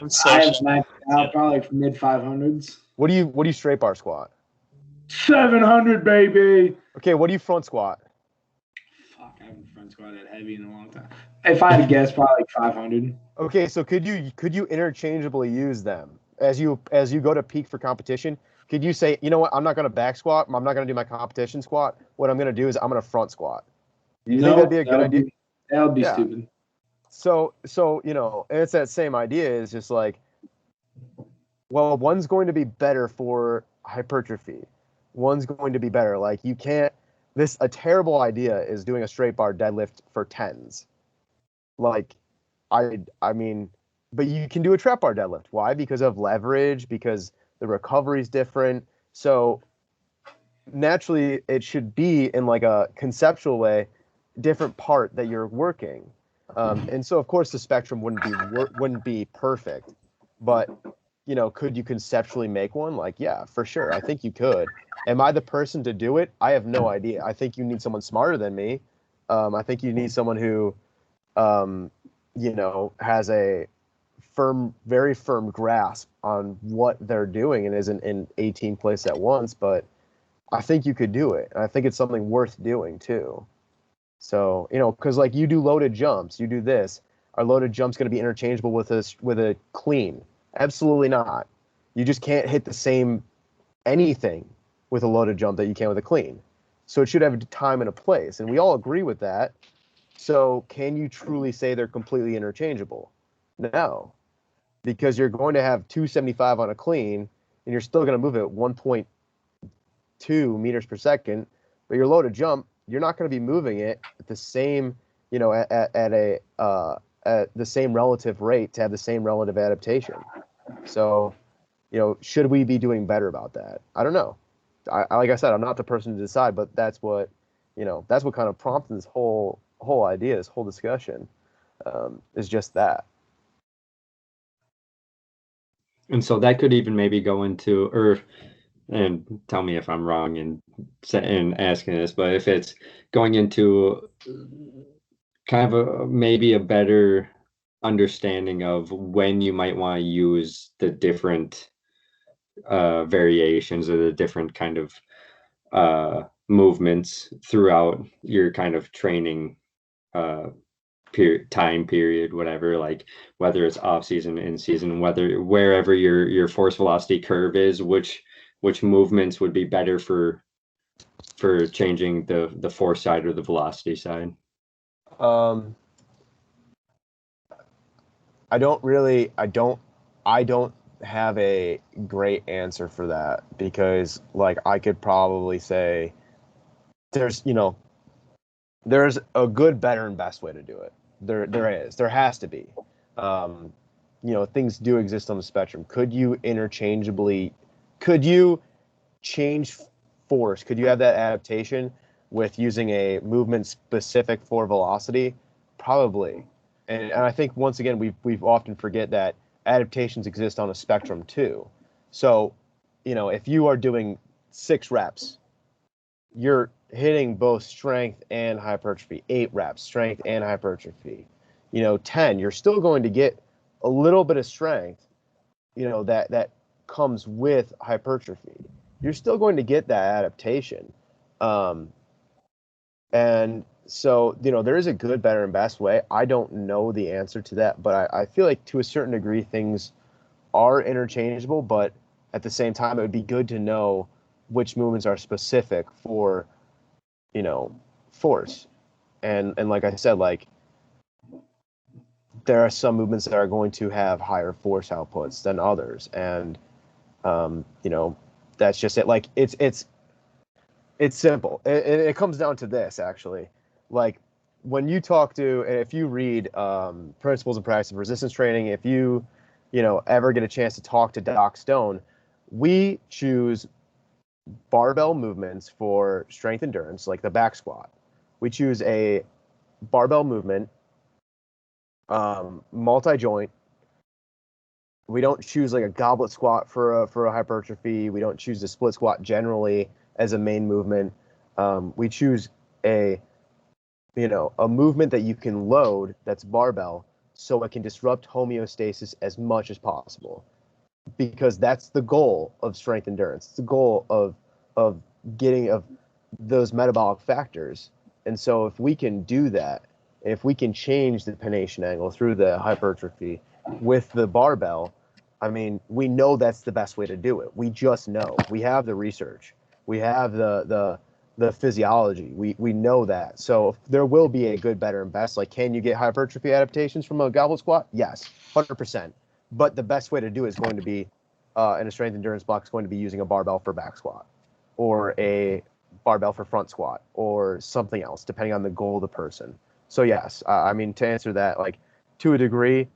I'm so I have shocked. maxed out probably for mid 500s. What do you straight bar squat? 700, baby. Okay, what do you front squat? Fuck, I haven't front squat that heavy in a long time. If I had to guess, probably like 500. Okay, so could you interchangeably use them as you go to peak for competition? Could you say, you know what, I'm not going to back squat, I'm not going to do my competition squat. What I'm going to do is I'm going to front squat. Do you think that'd be a good idea? That would be Yeah. stupid. So and it's that same idea. Is just like, well, one's going to be better for hypertrophy, one's going to be better. Like you can't. A terrible idea is doing a straight bar deadlift for tens. Like, I mean, but you can do a trap bar deadlift. Why? Because of leverage. Because the recovery is different. So naturally, it should be in like a conceptual way, different part that you're working. And so, of course, the spectrum wouldn't be perfect, but could you conceptually make one? Like, yeah, for sure. I think you could. Am I the person to do it? I have no idea. I think you need someone smarter than me. I think you need someone who, has a very firm grasp on what they're doing and isn't in 18 places at once. But I think you could do it. And I think it's something worth doing too. So, because like you do loaded jumps, you do this. Are loaded jumps going to be interchangeable with a clean? Absolutely not. You just can't hit the same anything with a loaded jump that you can with a clean. So it should have a time and a place. And we all agree with that. So can you truly say they're completely interchangeable? No. Because you're going to have 275 on a clean, and you're still going to move it 1.2 meters per second. But your loaded jump, you're not going to be moving it at the same, at the same relative rate to have the same relative adaptation. So, should we be doing better about that? I don't know. Like I said, I'm not the person to decide, but that's what kind of prompted this whole idea, this whole discussion, is just that. And so that could even maybe go into, and tell me if I'm wrong in asking this, but if it's going into kind of maybe a better understanding of when you might want to use the different variations or the different kind of movements throughout your kind of training time period, whatever, like whether it's off season, in season, wherever your force velocity curve is, which movements would be better for changing the force side or the velocity side. I don't have a great answer for that, because like I could probably say there's a good, better, and best way to do it. There has to be. Things do exist on the spectrum. Could you change force? Could you have that adaptation with using a movement specific for velocity? Probably. And I think once again we've often forget that adaptations exist on a spectrum too. So, if you are doing 6 reps, you're hitting both strength and hypertrophy. 8 reps, strength and hypertrophy. 10, you're still going to get a little bit of strength, that comes with hypertrophy. You're still going to get that adaptation. And so, there is a good, better, and best way. I don't know the answer to that, but I feel like to a certain degree things are interchangeable, but at the same time, it would be good to know which movements are specific for, force. And like I said, like there are some movements that are going to have higher force outputs than others. And, that's just it. Like it's simple. It comes down to this, actually. Like when you talk to, and if you read Principles and Practice of Resistance Training, if you ever get a chance to talk to Doc Stone, we choose barbell movements for strength endurance, like the back squat. We choose a barbell movement, multi-joint. We don't choose like a goblet squat for a hypertrophy. We don't choose the split squat generally as a main movement. We choose a movement that you can load that's barbell, so it can disrupt homeostasis as much as possible, because that's the goal of strength endurance. It's the goal of getting of those metabolic factors. And so if we can do that, if we can change the pennation angle through the hypertrophy with the barbell, I mean, we know that's the best way to do it. We just know. We have the research. We have the physiology. We know that. So there will be a good, better, and best. Like, can you get hypertrophy adaptations from a goblet squat? Yes, 100%. But the best way to do it is going to be, in a strength endurance block, is going to be using a barbell for back squat, or a barbell for front squat, or something else, depending on the goal of the person. So yes, I mean, to answer that, like, to a degree,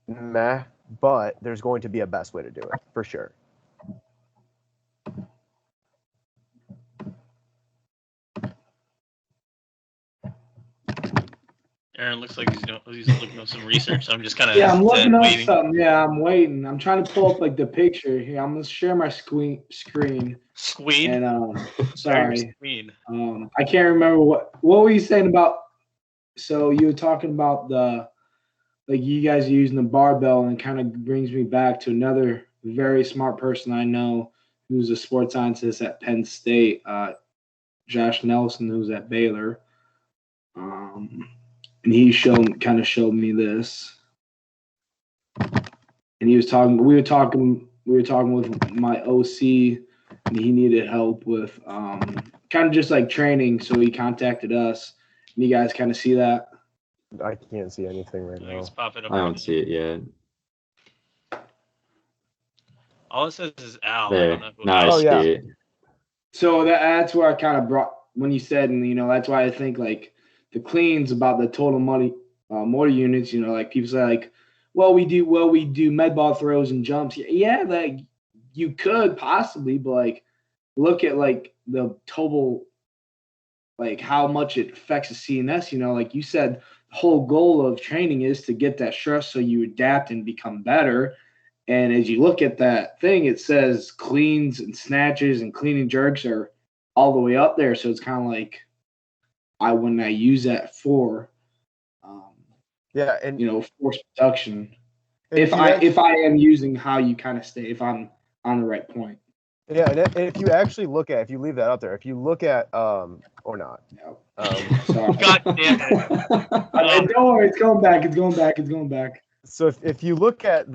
meh, but there's going to be a best way to do it, for sure. Aaron looks like he's looking up some research. So I'm just kind of Yeah, I'm looking up waiting. something. Yeah, I'm waiting. I'm trying to pull up like the picture here. I'm gonna share my screen. Squeed. And sorry, Squeed. I can't remember what were you saying about. So you were talking about like you guys are using the barbell, and it kind of brings me back to another very smart person I know who's a sports scientist at Penn State, Josh Nelson, who's at Baylor. And he kind of showed me this. And we were talking with my OC, and he needed help with kind of just like training, so he contacted us. And you guys kind of see that? I can't see anything right now. It's popping up. I don't see it yet. All it says is Al. There. I don't know who Now I Al see yeah. it. So that's where I kind of brought when you said, and that's why I think like the cleans about the total motor units. Like people say like, well we do med ball throws and jumps. Yeah, like you could possibly, but like look at like the total, like how much it affects the CNS. Like you said, the whole goal of training is to get that stress so you adapt and become better. And as you look at that thing, it says cleans and snatches and clean and jerks are all the way up there. So it's kind of like when I use that for, and force production. If I am using how you kind of stay, if I'm on the right point. Yeah, and if you actually look at, if you leave that up there, if you look at, or not. Sorry. God damn it. Don't worry, it's going back. It's going back. So if you look at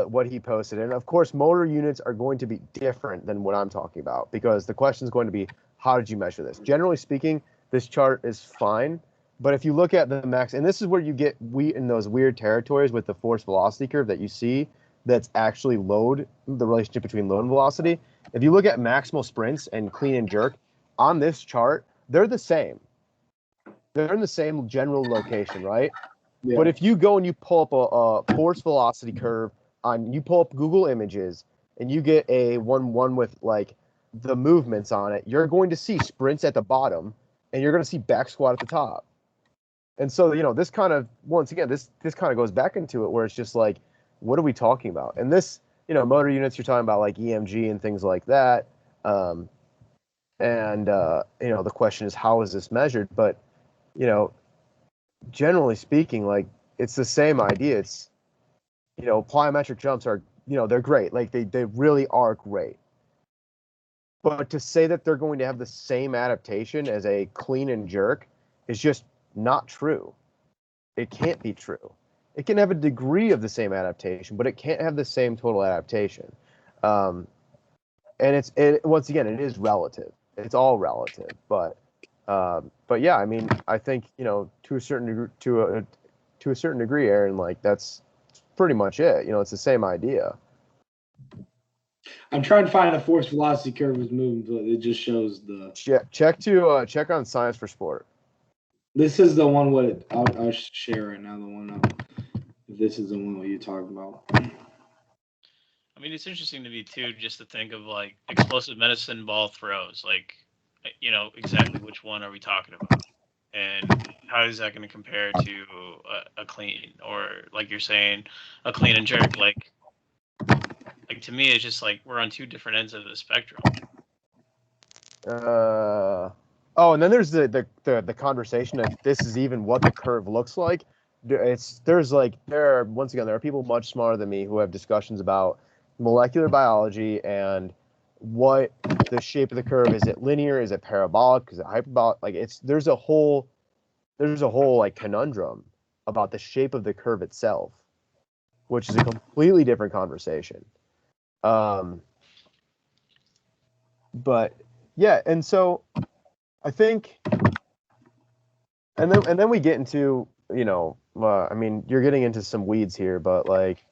what he posted, and of course motor units are going to be different than what I'm talking about, because the question is going to be, how did you measure this? Generally speaking, this chart is fine, but if you look at the max, and this is where you get in those weird territories with the force velocity curve that you see, that's actually the relationship between load and velocity. If you look at maximal sprints and clean and jerk on this chart, they're the same. They're in the same general location, right? Yeah. But if you go and you pull up a force velocity curve you pull up Google Images and you get a one with like the movements on it, you're going to see sprints at the bottom and you're going to see back squat at the top. And so, this kind of, once again, this kind of goes back into it where it's just like, what are we talking about? And this, motor units, you're talking about like EMG and things like that. The question is, how is this measured? But, generally speaking, like, it's the same idea. It's, plyometric jumps are, they're great. Like, they really are great. But to say that they're going to have the same adaptation as a clean and jerk is just not true. It can't be true. It can have a degree of the same adaptation, but it can't have the same total adaptation. And once again, it is relative. It's all relative. But yeah, I mean, I think to a certain degree, Aaron, like that's pretty much it. It's the same idea. I'm trying to find a force velocity curve is moving, but it just shows the. Check on Science for Sport. This is the one. I'll share right now. The one. This is the one what you're talking about. I mean, it's interesting to me too, just to think of like explosive medicine ball throws, like exactly which one are we talking about, and how is that going to compare to a clean, or like you're saying, a clean and jerk? Like to me, it's just like we're on two different ends of the spectrum. Oh, and then there's the conversation if this is even what the curve looks like. There are people much smarter than me who have discussions about molecular biology and what the shape of the curve is. It linear? Is it parabolic? Is it hyperbolic? Like there's a whole like conundrum about the shape of the curve itself, which is a completely different conversation. But yeah, and so I think, and then we get into, I mean, you're getting into some weeds here, but like,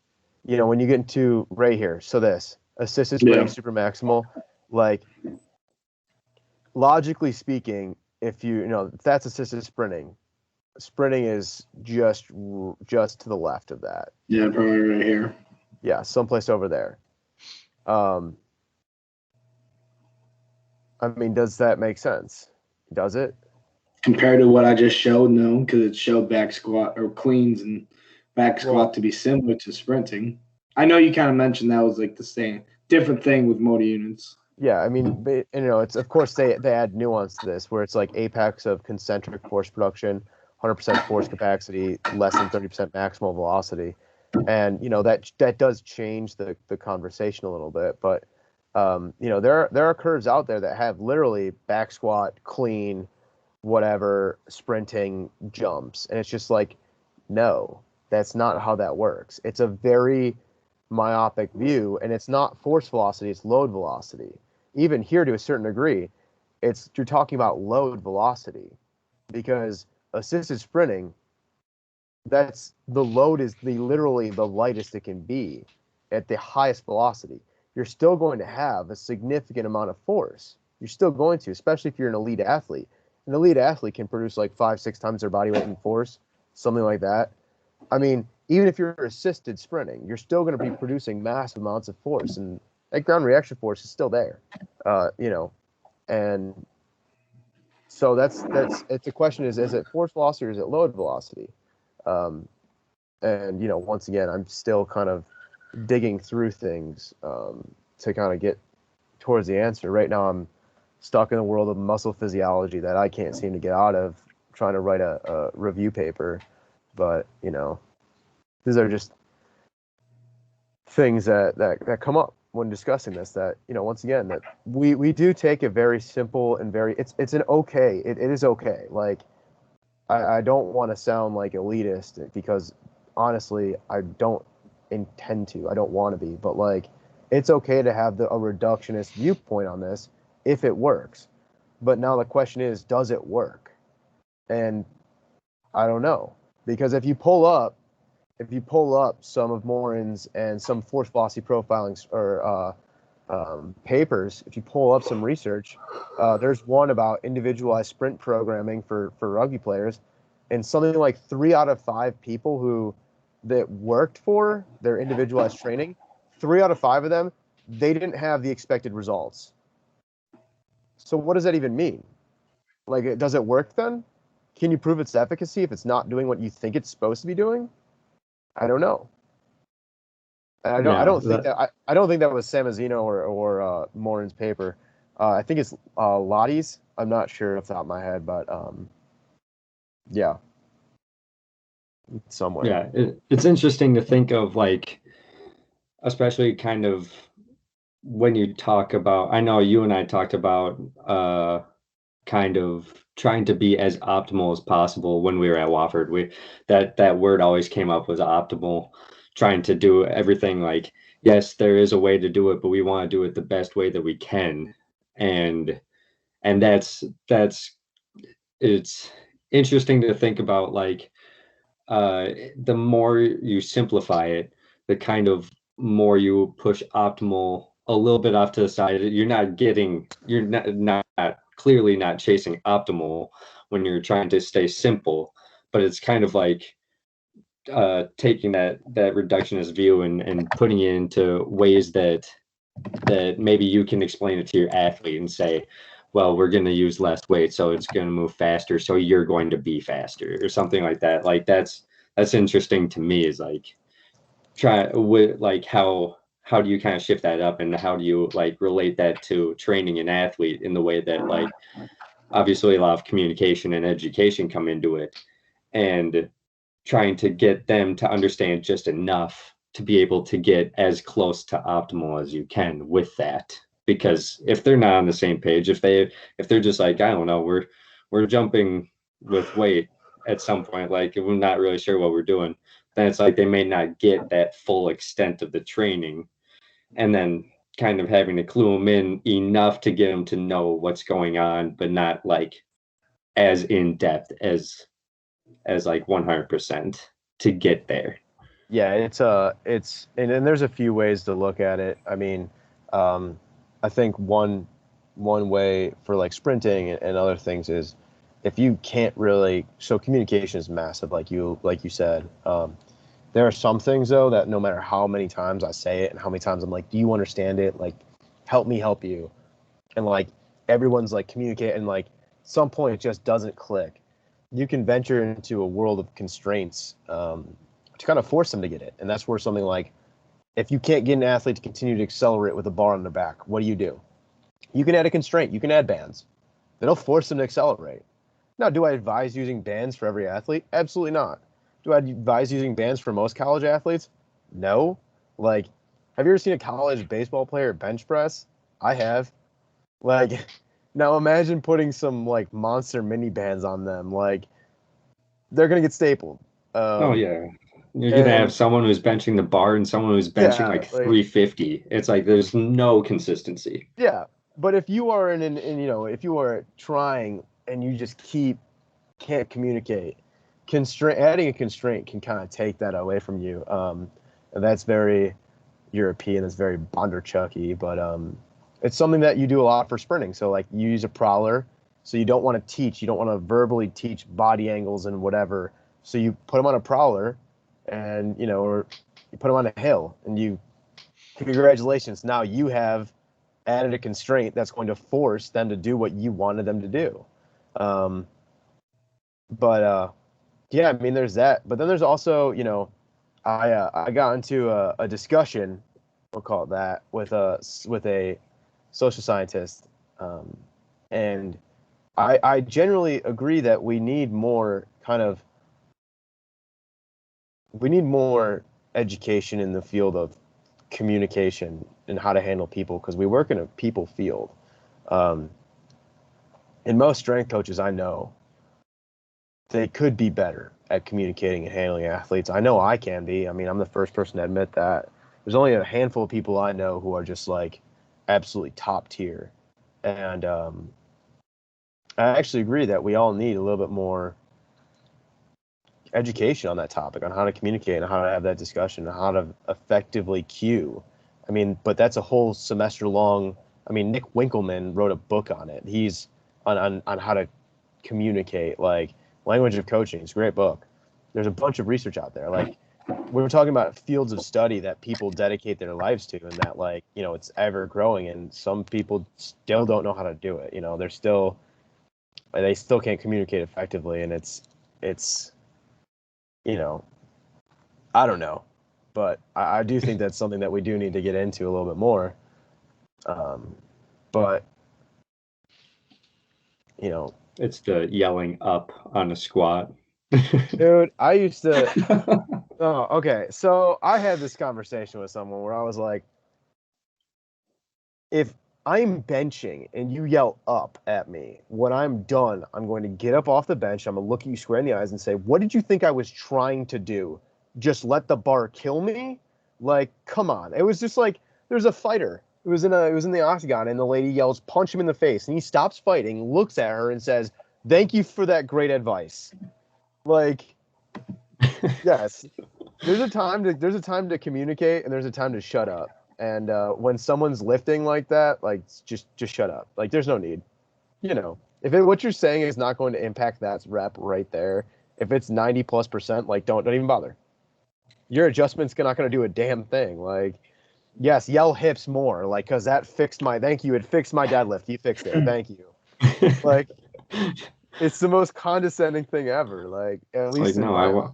when you get into right here, so this assisted sprinting super maximal, like logically speaking, if if that's assisted sprinting is just to the left of that. Yeah, probably right here. Yeah, someplace over there. I mean, does that make sense? Does it? Compared to what I just showed, no, because it showed back squat or cleans and back squat to be similar to sprinting. I know you kind of mentioned that was like the same, different thing with motor units. Yeah, I mean, it's of course they add nuance to this where it's like apex of concentric force production, 100% force capacity, less than 30% maximal velocity, and that does change the conversation a little bit. But there are curves out there that have literally back squat, clean, whatever, sprinting jumps, and it's just like, no, that's not how that works. It's a very myopic view, and it's not force velocity, it's load velocity. Even here, to a certain degree, you're talking about load velocity, because assisted sprinting, that's the load is literally the lightest it can be at the highest velocity. You're still going to have a significant amount of force. You're still going to, especially if you're an elite athlete. An elite athlete can produce like 5-6 times their body weight in force, something like that. I mean, even if you're assisted sprinting, you're still going to be producing massive amounts of force, and that ground reaction force is still there, and so it's the question is it force velocity or is it load velocity? And once again, I'm still kind of digging through things to kind of get towards the answer. Right now, I'm stuck in the world of muscle physiology that I can't seem to get out of, trying to write a review paper. But these are just things that come up when discussing this, that once again, that we do take a very simple and very it is okay. Like I don't want to sound like elitist, because honestly I don't intend to. I don't want to be, but like it's okay to have a reductionist viewpoint on this if it works. But now the question is, does it work? And I don't know, because if you pull up some of Morin's and some force velocity profiling or papers, if you pull up some research, there's one about individualized sprint programming for rugby players, and something like 3 out of 5 people that worked for their individualized training, 3 out of 5 of them, they didn't have the expected results. So what does that even mean? Like, does it work then? Can you prove its efficacy if it's not doing what you think it's supposed to be doing? I don't know. I don't think that was Samazino or Morin's paper. I think it's Lottie's. I'm not sure off the top of my head, but yeah, somewhere. Yeah, it's interesting to think of, like, especially kind of when you talk about, I know you and I talked about kind of trying to be as optimal as possible when we were at Wofford. That word always came up, was optimal, trying to do everything like, yes, there is a way to do it, but we want to do it the best way that we can. And that's it's interesting to think about, like, the more you simplify it, the kind of more you push optimal a little bit off to the side. You're not clearly not chasing optimal when you're trying to stay simple, but it's kind of like taking that reductionist view and putting it into ways that maybe you can explain it to your athlete and say, well, we're going to use less weight, so it's going to move faster, so you're going to be faster, or something like that. Like that's interesting to me, is like how do you kind of shift that up, and how do you like relate that to training an athlete in the way that, like, obviously a lot of communication and education come into it, and trying to get them to understand just enough to be able to get as close to optimal as you can with that. Because if they're not on the same page, if they're just like, I don't know, we're jumping with weight at some point, like we're not really sure what we're doing, then it's like they may not get that full extent of the training, and then kind of having to clue them in enough to get them to know what's going on, but not like as in depth as like 100% to get there. Yeah, and there's a few ways to look at it. I mean, I think one way for like sprinting and other things is, if you can't really, so communication is massive, like you said. There are some things though that no matter how many times I say it and how many times I'm like, do you understand it? Like, help me help you. And like everyone's like communicating, and like some point it just doesn't click. You can venture into a world of constraints to kind of force them to get it. And that's where something like, if you can't get an athlete to continue to accelerate with a bar on their back, what do? You can add a constraint. You can add bands. That'll force them to accelerate. Now, do I advise using bands for every athlete? Absolutely not. Do I advise using bands for most college athletes? No. Like, have you ever seen a college baseball player bench press? I have. Like, now imagine putting some like monster mini bands on them. Like, they're gonna get stapled. Oh yeah, you're gonna have someone who's benching the bar and someone who's benching like 350. It's like there's no consistency. Yeah, but if you are if you are trying and you just can't communicate, adding a constraint can kind of take that away from you. And that's very European. It's very Bondarchuk-y, but it's something that you do a lot for sprinting. So like you use a prowler, so you don't want to teach. You don't want to verbally teach body angles and whatever. So you put them on a prowler, and or you put them on a hill, and congratulations, now you have added a constraint that's going to force them to do what you wanted them to do. Yeah, I mean, there's that. But then there's also, I got into a discussion, we'll call it that, with a social scientist, and I generally agree that we need more education in the field of communication and how to handle people, because we work in a people field. And most strength coaches I know, they could be better at communicating and handling athletes. I know I can be. I mean, I'm the first person to admit that. There's only a handful of people I know who are just like absolutely top tier. And I actually agree that we all need a little bit more education on that topic, on how to communicate and how to have that discussion and how to effectively cue. I mean, but that's a whole semester long. I mean, Nick Winkelman wrote a book on it. He's on how to communicate, like Language of Coaching. It's a great book. There's a bunch of research out there. Like, we're talking about fields of study that people dedicate their lives to, and that, like, it's ever growing, and some people still don't know how to do it. They still can't communicate effectively, and it's I don't know, but I do think that's something that we do need to get into a little bit more. But it's the yelling up on a squat. Dude, I used to. Oh, okay. So I had this conversation with someone where I was like, if I'm benching and you yell up at me, when I'm done, I'm going to get up off the bench. I'm going to look at you square in the eyes and say, what did you think I was trying to do? Just let the bar kill me? Like, come on. It was just like, there's a fighter. It was in the octagon, and the lady yells, punch him in the face. And he stops fighting, looks at her, and says, thank you for that great advice. Like, yes, there's a time to communicate, and there's a time to shut up. And when someone's lifting like that, like just shut up. Like there's no need. You know, if what you're saying is not going to impact that rep right there, if it's 90+%, like don't even bother. Your adjustment's not going to do a damn thing. Like, yes, yell hips more, like, because that fixed my. Thank you. It fixed my deadlift. You fixed it. Thank you. Like, it's the most condescending thing ever. Like, at Like, least in no, my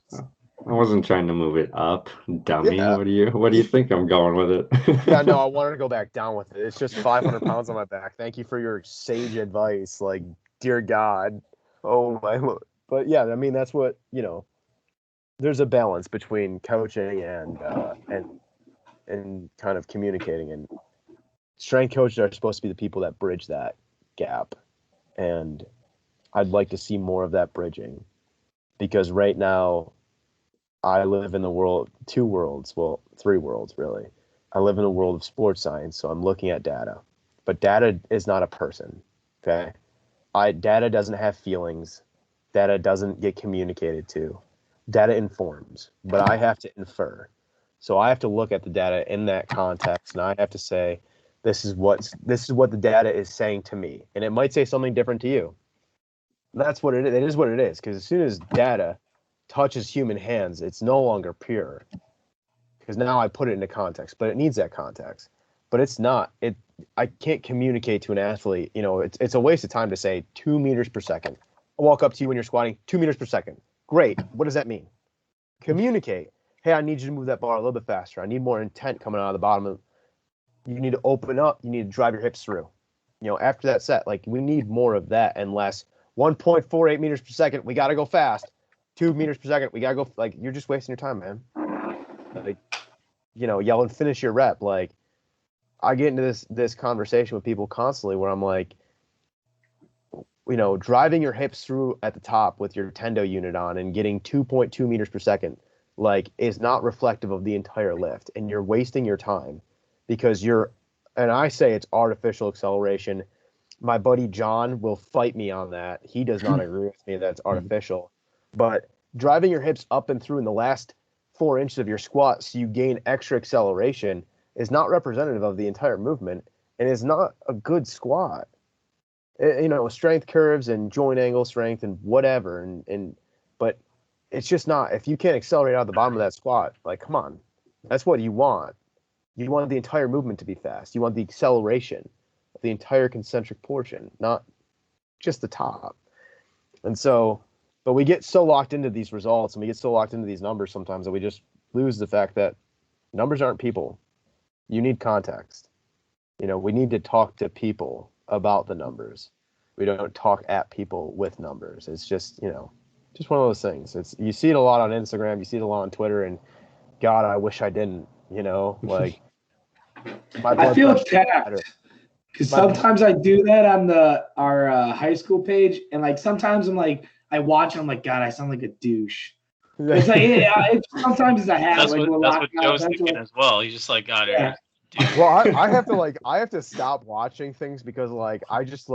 I wasn't trying to move it up, dummy. Yeah. What do you think I'm going with it? Yeah, no, I wanted to go back down with it. It's just 500 pounds on my back. Thank you for your sage advice. Like, dear God. Oh my Lord. But yeah, I mean, that's what, there's a balance between coaching and kind of communicating, and strength coaches are supposed to be the people that bridge that gap. And I'd like to see more of that bridging, because right now I live in the world, two worlds, well, three worlds really. I live in a world of sports science, so I'm looking at data. But data is not a person, okay? Data doesn't have feelings. Data doesn't get communicated to. Data informs, but I have to infer. So I have to look at the data in that context, and I have to say, this is what the data is saying to me. And it might say something different to you. That's what it is. It is what it is, because as soon as data touches human hands, it's no longer pure. Because now I put it into context, but it needs that context. But it's not. I can't communicate to an athlete. It's a waste of time to say 2 meters per second. I walk up to you when you're squatting, 2 meters per second. Great. What does that mean? Communicate. Hey, I need you to move that bar a little bit faster. I need more intent coming out of the bottom. You need to open up. You need to drive your hips through. After that set, like, we need more of that and less 1.48 meters per second. We got to go fast. 2 meters per second. We got to go. Like, you're just wasting your time, man. Like, yell and finish your rep. Like, I get into this conversation with people constantly where I'm like, driving your hips through at the top with your tendo unit on and getting 2.2 meters per second, like, is not reflective of the entire lift, and you're wasting your time because and I say it's artificial acceleration. My buddy John will fight me on that. He does not agree with me that it's artificial, but driving your hips up and through in the last 4 inches of your squat so you gain extra acceleration is not representative of the entire movement and is not a good squat. Strength curves and joint angle strength and whatever, but it's just not. If you can't accelerate out the bottom of that squat, like, come on, that's what you want. You want the entire movement to be fast. You want the acceleration of the entire concentric portion, not just the top. And so, but we get so locked into these results and we get so locked into these numbers sometimes that we just lose the fact that numbers aren't people. You need context. We need to talk to people about the numbers. We don't talk at people with numbers. It's just, just one of those things. You see it a lot on Instagram, you see it a lot on Twitter, and God, I wish I didn't, like, I feel attacked because sometimes I do that on our high school page, and like sometimes I'm like, I watch, and I'm like, God, I sound like a douche. It's like sometimes it's a habit. That's what Joe's thinking as well. He's just like, God, yeah. Well, I have to stop watching things because I just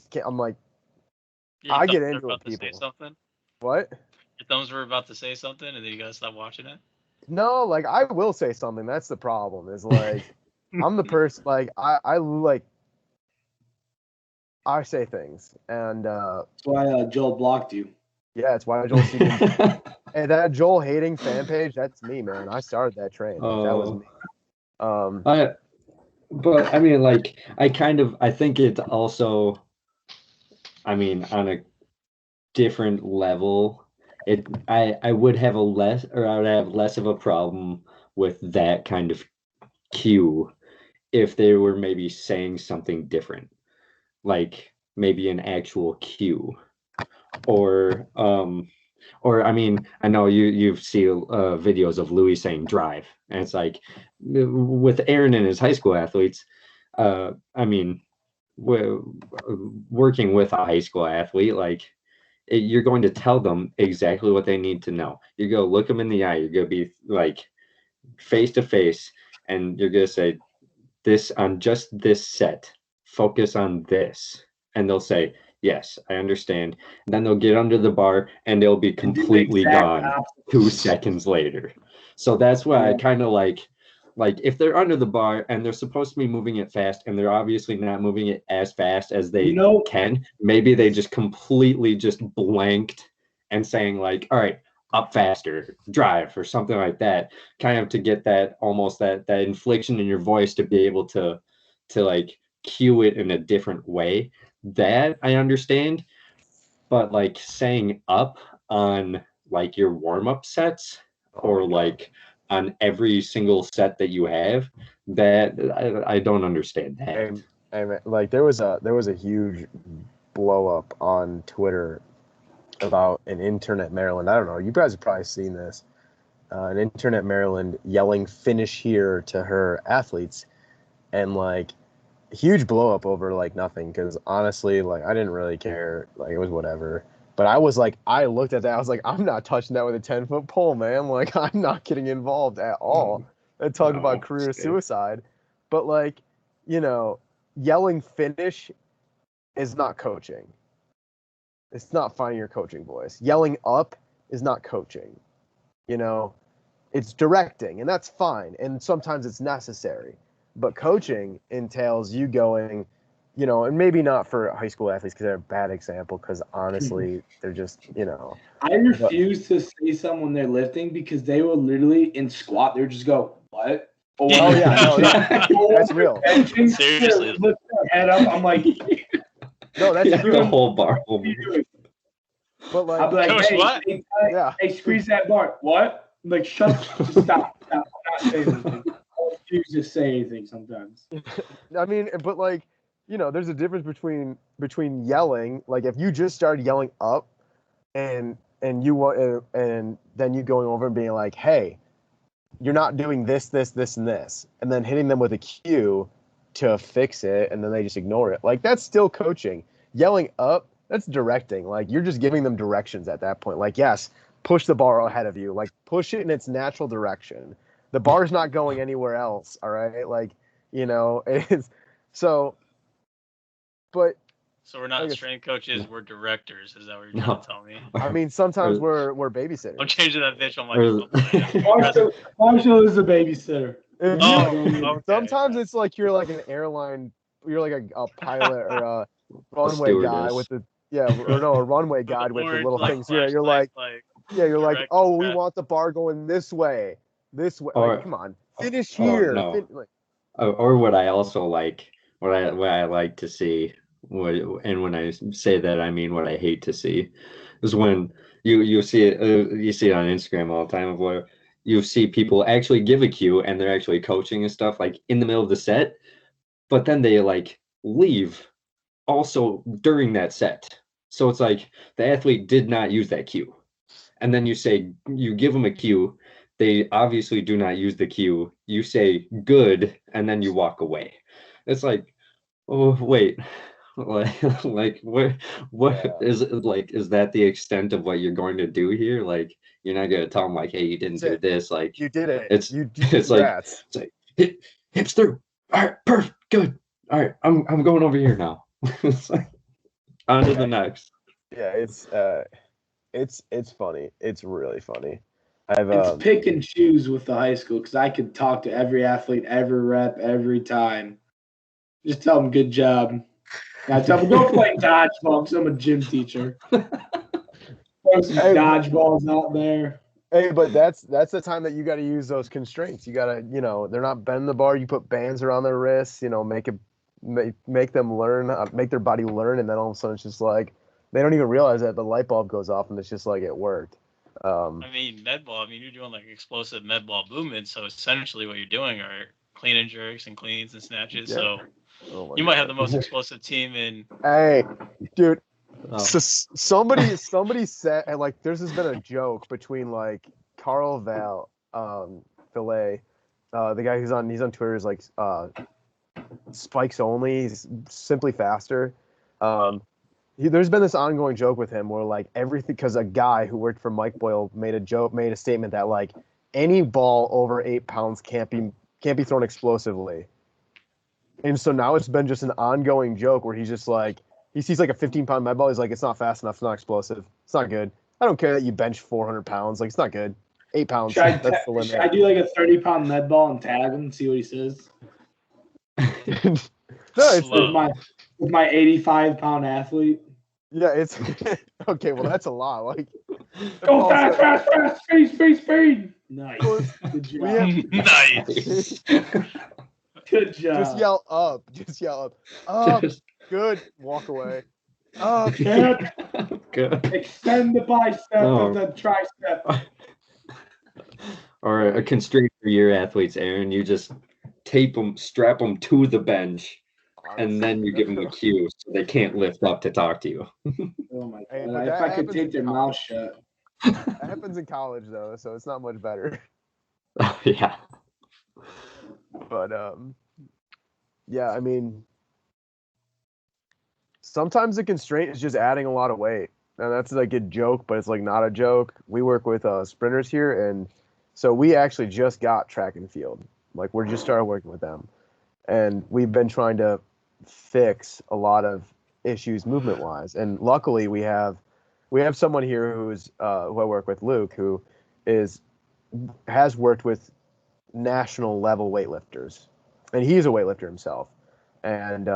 can't. I'm like, I get into it. People. Say something? What? Your thumbs were about to say something, and then you gotta stop watching it. No, like, I will say something. That's the problem. Is like, I'm the person. Like, I say things, and that's why Joel blocked you. Yeah, it's why Joel. And that Joel hating fan page, that's me, man. I started that train. Like, that was me. But I mean, like, I think it's also, I mean, on a different level, I would have less of a problem with that kind of cue if they were maybe saying something different, like maybe an actual cue, or I mean, I know you've seen videos of Louis saying drive, and it's like, with Aaron and his high school athletes, I mean, working with a high school athlete, like, you're going to tell them exactly what they need to know. You're going to look them in the eye. You're going to be like face to face, and you're going to say, this on just this set, focus on this. And they'll say, yes, I understand. And then they'll get under the bar and they'll be completely gone 2 seconds later. So that's why I kind of like, like if they're under the bar and they're supposed to be moving it fast and they're obviously not moving it as fast as they can, maybe they just completely just blanked and saying like, all right, up faster, drive, or something like that, kind of to get that almost that inflection in your voice to be able to like cue it in a different way. That I understand, but like saying up on like your warm-up sets or like on every single set that you have, that I don't understand that. And like there was a huge blow up on Twitter about an intern at Maryland. I don't know. You guys have probably seen this. An intern at Maryland yelling "finish here" to her athletes, and like huge blow up over like nothing. Because honestly, like I didn't really care. Like it was whatever. But I was like, I looked at that. I was like, I'm not touching that with a 10-foot pole, man. Like I'm not getting involved at all. And talk about career suicide. But like, you know, yelling "finish" is not coaching. It's not finding your coaching voice. Yelling up is not coaching. You know, it's directing, and that's fine. And sometimes it's necessary. But coaching entails you going, you know, and maybe not for high school athletes because they're a bad example because honestly, they're just, you know. I refuse to say something when they're lifting because they will literally in squat, they would just go, what? Oh, yeah, no, that's real. Seriously. Lift their head up. I'm like, no, that's the whole bar. But like, I'll be like, Coach, hey, what? hey, squeeze that bar. What? I'm like, just stop. I'm not saying anything. I refuse to say anything sometimes. I mean, but like, you know, there's a difference between yelling. Like, if you just started yelling up, and you want, and then you going over and being like, hey, you're not doing this, and this, and then hitting them with a cue to fix it, and then they just ignore it. Like, that's still coaching. Yelling up, that's directing. Like, you're just giving them directions at that point. Like, yes, push the bar ahead of you. Like, push it in its natural direction. The bar's not going anywhere else, all right? Like, you know, it's so, but. So we're not strength coaches, we're directors. Is that what you're trying to tell me? I mean, sometimes we're babysitters. I'm changing that bitch on my Marshall is a babysitter. Okay. Sometimes it's like you're like an airline, you're like a pilot or a runway guy with the a runway guide with the little things. Yeah, you're like, oh, we want the bar going this way. Or, like, come on, finish here. No. Or what I also like, what I like to see. And when I say that, I mean what I hate to see is when you see it on Instagram all the time of where you see people actually give a cue and they're actually coaching and stuff like in the middle of the set, but then they like leave also during that set. So it's like the athlete did not use that cue, and then you give them a cue, they obviously do not use the cue. You say good, and then you walk away. It's like, oh wait. like what is that the extent of what you're going to do here? Like you're not going to tell them like, hey, you didn't do this, like you did it, it's like hips through, all right, perfect, good, all right, I'm going over here now. It's like on to the next. It's funny, it's really funny. It's pick and choose with the high school because I could talk to every athlete, every rep, every time, just tell them good job. I tell them, go play dodgeball because I'm a gym teacher. Throw some dodgeballs out there. Hey, but that's the time that you got to use those constraints. You got to, you know, they're not bending the bar. You put bands around their wrists, you know, make them learn, make their body learn, and then all of a sudden it's just like they don't even realize that the light bulb goes off and it's just like it worked. I mean, med ball. I mean, you're doing like explosive med ball movements, so essentially what you're doing are clean and jerks and cleans and snatches. Yeah. So. You might have the most explosive team in. Hey, dude. So somebody said, and like, there's been a joke between like Carl Valet, the guy he's on Twitter is like spikes only, he's simply faster. There's been this ongoing joke with him where like everything, because a guy who worked for Mike Boyle made a statement that like any ball over 8 pounds can't be thrown explosively. And so now it's been just an ongoing joke where he's just like, he sees like a 15-pound med ball. He's like, it's not fast enough. It's not explosive. It's not good. I don't care that you bench 400 pounds. Like, it's not good. 8 pounds. Should I, That's the should limit. I do like a 30-pound med ball and tag him and see what he says? No, it's Slow. With my 85-pound athlete. yeah, it's okay. Well, that's a lot. Like, Go also- fast, speed. Nice. Good job. we have Nice. Good job. just yell up. Up. Just- Good. Walk away. Up. Good. Good. Extend the bicep Oh. of the tricep. Or a constraint for your athletes, Aaron. You just tape them, strap them to the bench, and then you give them a cue so they can't lift up to talk to you. Oh my Hey, god! but If that I could happens tape in their college. mouth shut. That happens in college though, so it's not much better. Yeah. But yeah, I mean, sometimes the constraint is just adding a lot of weight, and that's like a joke, but it's like not a joke. We work with sprinters here, and so we actually just got track and field. Like we're just started working with them, and we've been trying to fix a lot of issues movement wise. And luckily, we have someone here who I work with, Luke, who has worked with national level weightlifters, and he's a weightlifter himself, and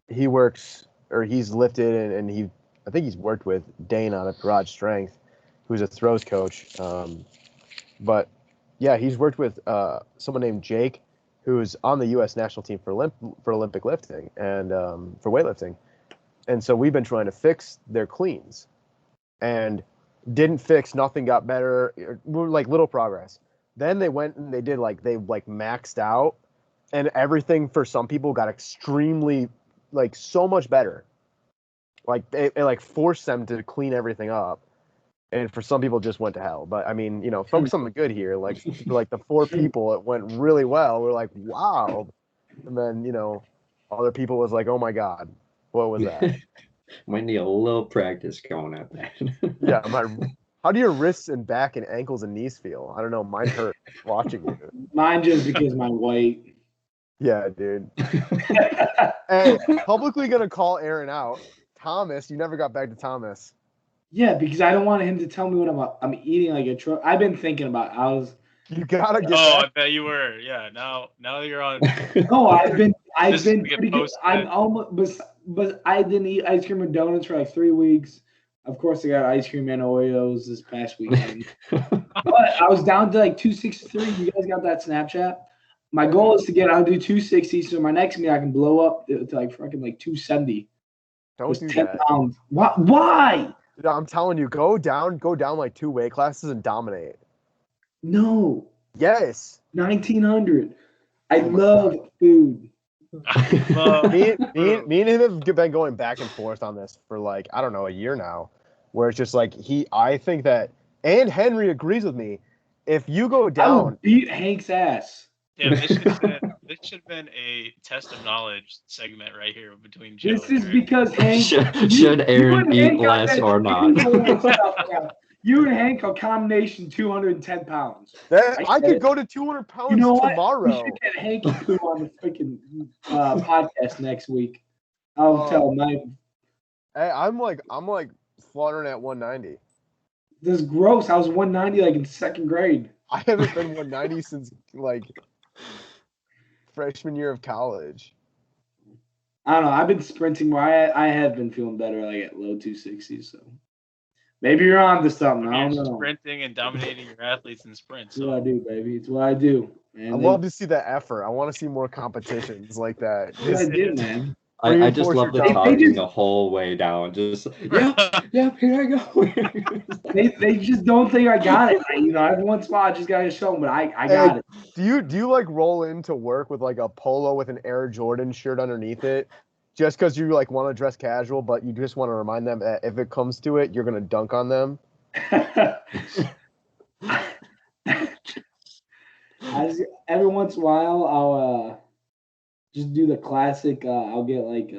he's lifted and I think he's worked with Dane out of Garage Strength, who's a throws coach, but yeah, he's worked with someone named Jake, who's on the U.S. national team for Olympic lifting and for weightlifting, and so we've been trying to fix their cleans, and didn't fix, nothing got better, like little progress. Then they went and they maxed out, and everything for some people got extremely, like, so much better. Like it like forced them to clean everything up, and for some people it just went to hell. But I mean, focus on the good here. Like for like the 4 people, it went really well. We're like, wow, and then other people was like, oh my god, what was that? Might need a little practice going at that. Yeah, how do your wrists and back and ankles and knees feel? I don't know. Mine hurt watching you. Mine just because my weight. Yeah, dude. Hey, publicly gonna call Aaron out. Thomas, you never got back to Thomas. Yeah, because I don't want him to tell me what I'm eating like a truck. I've been thinking about. You gotta get Oh, back. I bet you were. Yeah. Now you're on. No, I've been This is pretty like a good. post- I'm almost, but I didn't eat ice cream and donuts for like 3 weeks. Of course, I got ice cream and Oreos this past weekend. But I was down to like 263. You guys got that Snapchat? My goal is to I'll do 260. So my next meet I can blow up to like fucking like 270. Don't Just do 10 that. pounds. Why? Dude, I'm telling you, go down like 2 weight classes and dominate. No. Yes. 1900. I Oh my love food. Me and him have been going back and forth on this for like, I don't know, a year now, where it's just like I think that, and Henry agrees with me, if you go I will down, beat Hank's ass. Yeah, this should have been a test of knowledge segment right here between Joe. This and is Aaron. because Hank. Should Aaron and eat Hank got less that or not? giveaway stuff down. You and Hank are combination 210 pounds. I could go to 200 pounds You know what? We tomorrow. should get Hanky Poo on the freaking podcast next week. I'll tell him. Hey, I'm like fluttering at 190. This is gross. I was 190 like in 2nd grade. I haven't been 190 since like freshman year of college. I don't know. I've been sprinting more. I have been feeling better like at low 260s. So maybe you're on to something. I don't You're know. sprinting and dominating your athletes in sprints. It's what I do, baby. It's what I do. Man. I love to see that effort. I want to see more competitions like that. It's what I do, man. I just Reinforce love the your talking the whole way down. Just yep, here I go. They just don't think I got it. Every once in a while I just gotta show them, but I got it. Do you like roll into work with like a polo with an Air Jordan shirt underneath it, just because you like want to dress casual, but you just want to remind them that if it comes to it, you're gonna dunk on them? Every once in a while I'll just do the classic. I'll get like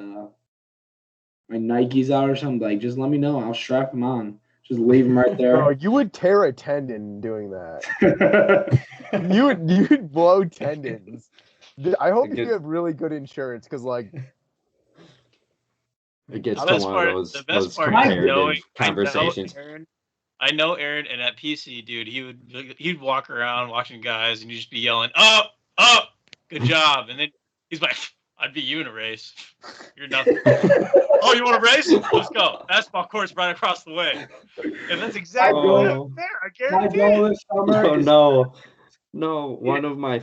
my Nikes out or something. Like, just let me know. I'll strap them on. Just leave them right there. Bro, you would tear a tendon doing that. you would blow tendons. I hope you have really good insurance, because like it gets The to best one part, of the those best part is comparative knowing conversations. Aaron, I know Aaron, and at PC, dude, he'd walk around watching guys, and he'd just be yelling, "Up, up, good job!" And then he's like, "I'd be you in a race. You're nothing." Oh, you want to race? Let's go. Basketball court's right across the way. And that's exactly what happened there. I My guarantee goal it. this summer Oh is no, one of my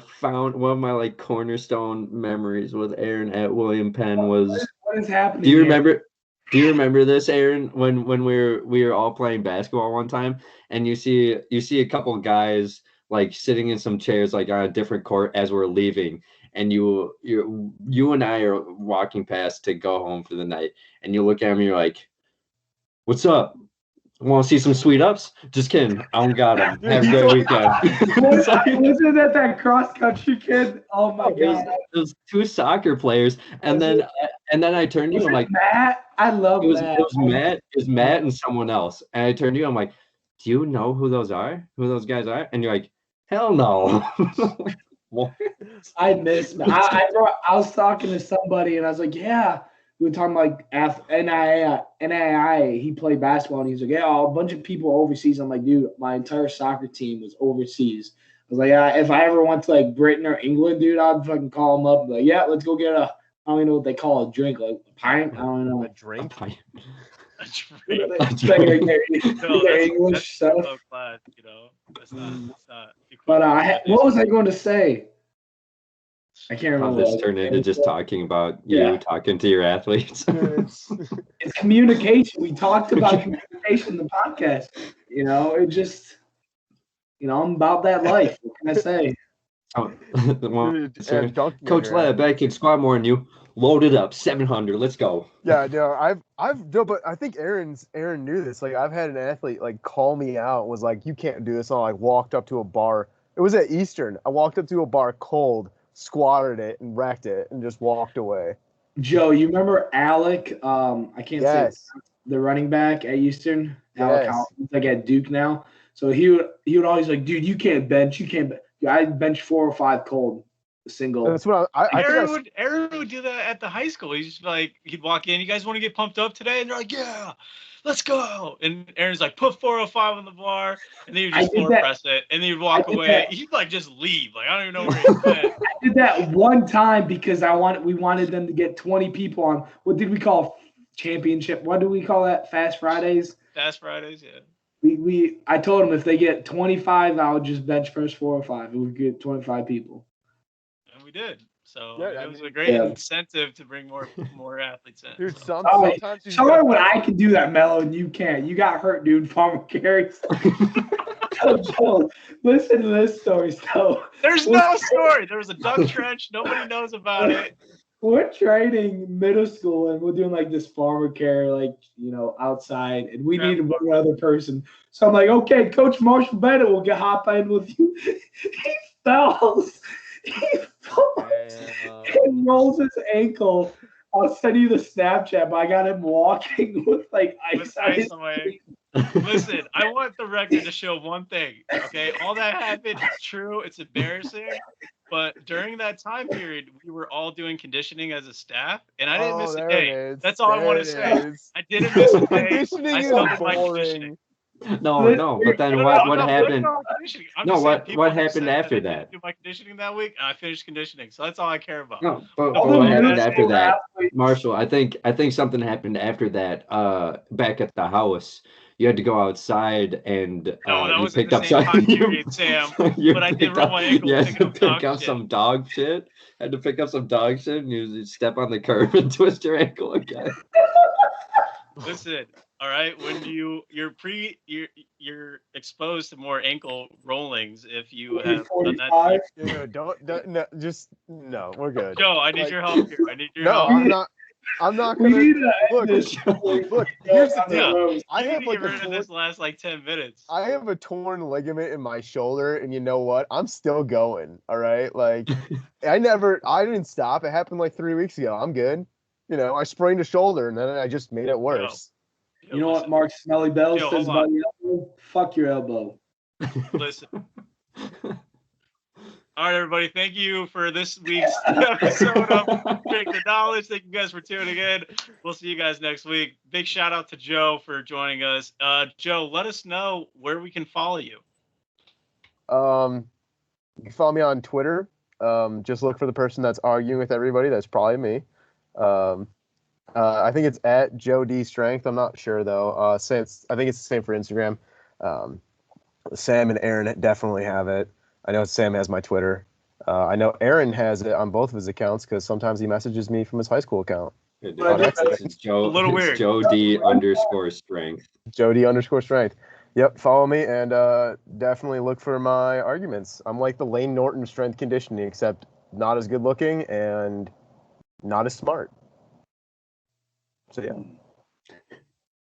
like cornerstone memories with Aaron at William Penn was. what is happening Do you here? remember? Do you remember this, Aaron? When we were all playing basketball one time, and you see a couple of guys like sitting in some chairs like on a different court as we're leaving, and you and I are walking past to go home for the night, and you look at me, you're like, "What's up? Want to see some sweet ups?" Just kidding. I don't got them. Have a great weekend. Wasn't that cross country kid? Oh my god! It was two soccer players, and then I turned to you. I'm like, Matt. I love Matt. it was Matt. It was Matt and someone else. And I turned to you. I'm like, do you know who those are? Who those guys are? And you're like, hell no. What? I miss Matt. I was talking to somebody and I was like, yeah. We were talking like NAIA. He played basketball and he's like, yeah, a bunch of people overseas. I'm like, dude, my entire soccer team was overseas. I was like, if I ever went to like Britain or England, dude, I'd fucking call them up and be like, yeah, let's go get I don't even know what they call a drink, like a pint. I don't know. A drink. A drink. Their English stuff. Low class, you know. That's not. But what was I going to say? I can't How remember. this turned into just talking about you talking to your athletes. It's communication. We talked about communication in the podcast. You know, it just, I'm about that life. What can I say? Coach Lab, I can squat more than you. Load it up, 700. Let's go. Yeah, no, but I think Aaron knew this. Like, I've had an athlete like call me out, was like, "You can't do this." And I like walked up to a bar. It was at Eastern. I walked up to a bar cold, squatted it, and wrecked it, and just walked away. Joe, you remember Alec? I can't say the running back at Eastern. Alec, he's like at Duke now. So he would always like, dude, you can't bench. You can't. I bench 4 or 5 cold. Single. That's what Aaron would do that at the high school. He's just like, he'd walk in. You guys want to get pumped up today? And they're like, yeah, let's go. And Aaron's like, put 405 on the bar, and then you just floor press it, and then you'd walk away. He'd like just leave. Like, I don't even know where he's at. I did that one time because we wanted them to get 20 people on. What did we call championship? What do we call that? Fast Fridays. Fast Fridays, yeah. I told them if they get 25, I would just bench press 405. It would get 25 people. We did. So it was a great incentive to bring more athletes in. Dude, sometimes sorry when I can do that, Mello, and you can't. You got hurt, dude. Farmer carries. Joe, listen to this story. So there's no story. There was a duck trench. Nobody knows about it. We're training middle school, and we're doing like this farmer care, like, outside, and we need one other person. So I'm like, okay, Coach Marshall Bennett will hop in with you. He falls. He rolls his ankle. I'll send you the Snapchat, but I got him walking with like ice on my. Listen, I want the record to show one thing. Okay, all that happened is true. It's embarrassing, but during that time period, we were all doing conditioning as a staff, and I didn't miss a day. That's all I want to say. I didn't miss a day. Conditioning is boring. No, but then what happened? No, what happened after that? Do my conditioning that week, and I finished conditioning, so that's all I care about. No, but what happened after that, Marshall? I think something happened after that. Back at the house, you had to go outside and you picked up some. Sam, but I did roll my ankle. You had to pick up some dog shit. Had to pick up some dog shit, and you step on the curb and twist your ankle again. Listen. All right, when you're exposed to more ankle rollings if you have done that. No, we're good. Joe, I need your help here. I need your help. I'm not gonna look. Here's the deal. I have like this last like 10 minutes. I have a torn ligament in my shoulder, and you know what? I'm still going. All right, like I didn't stop. It happened like 3 weeks ago. I'm good. I sprained a shoulder, and then I just made it worse. You know what Mark Smelly Bell says about your elbow? Fuck your elbow. Listen. All right, everybody. Thank you for this week's episode of Drink the Knowledge. Thank you guys for tuning in. We'll see you guys next week. Big shout out to Joe for joining us. Joe, let us know where we can follow you. You can follow me on Twitter. Just look for the person that's arguing with everybody. That's probably me. I think it's at Joe D Strength. I'm not sure though. I think it's the same for Instagram. Sam and Aaron definitely have it. I know Sam has my Twitter. I know Aaron has it on both of his accounts because sometimes he messages me from his high school account. It's Joe. A little it's weird. Joe D_strength. Joe D_strength. Yep, follow me and definitely look for my arguments. I'm like the Lane Norton of strength conditioning, except not as good looking and not as smart. So yeah.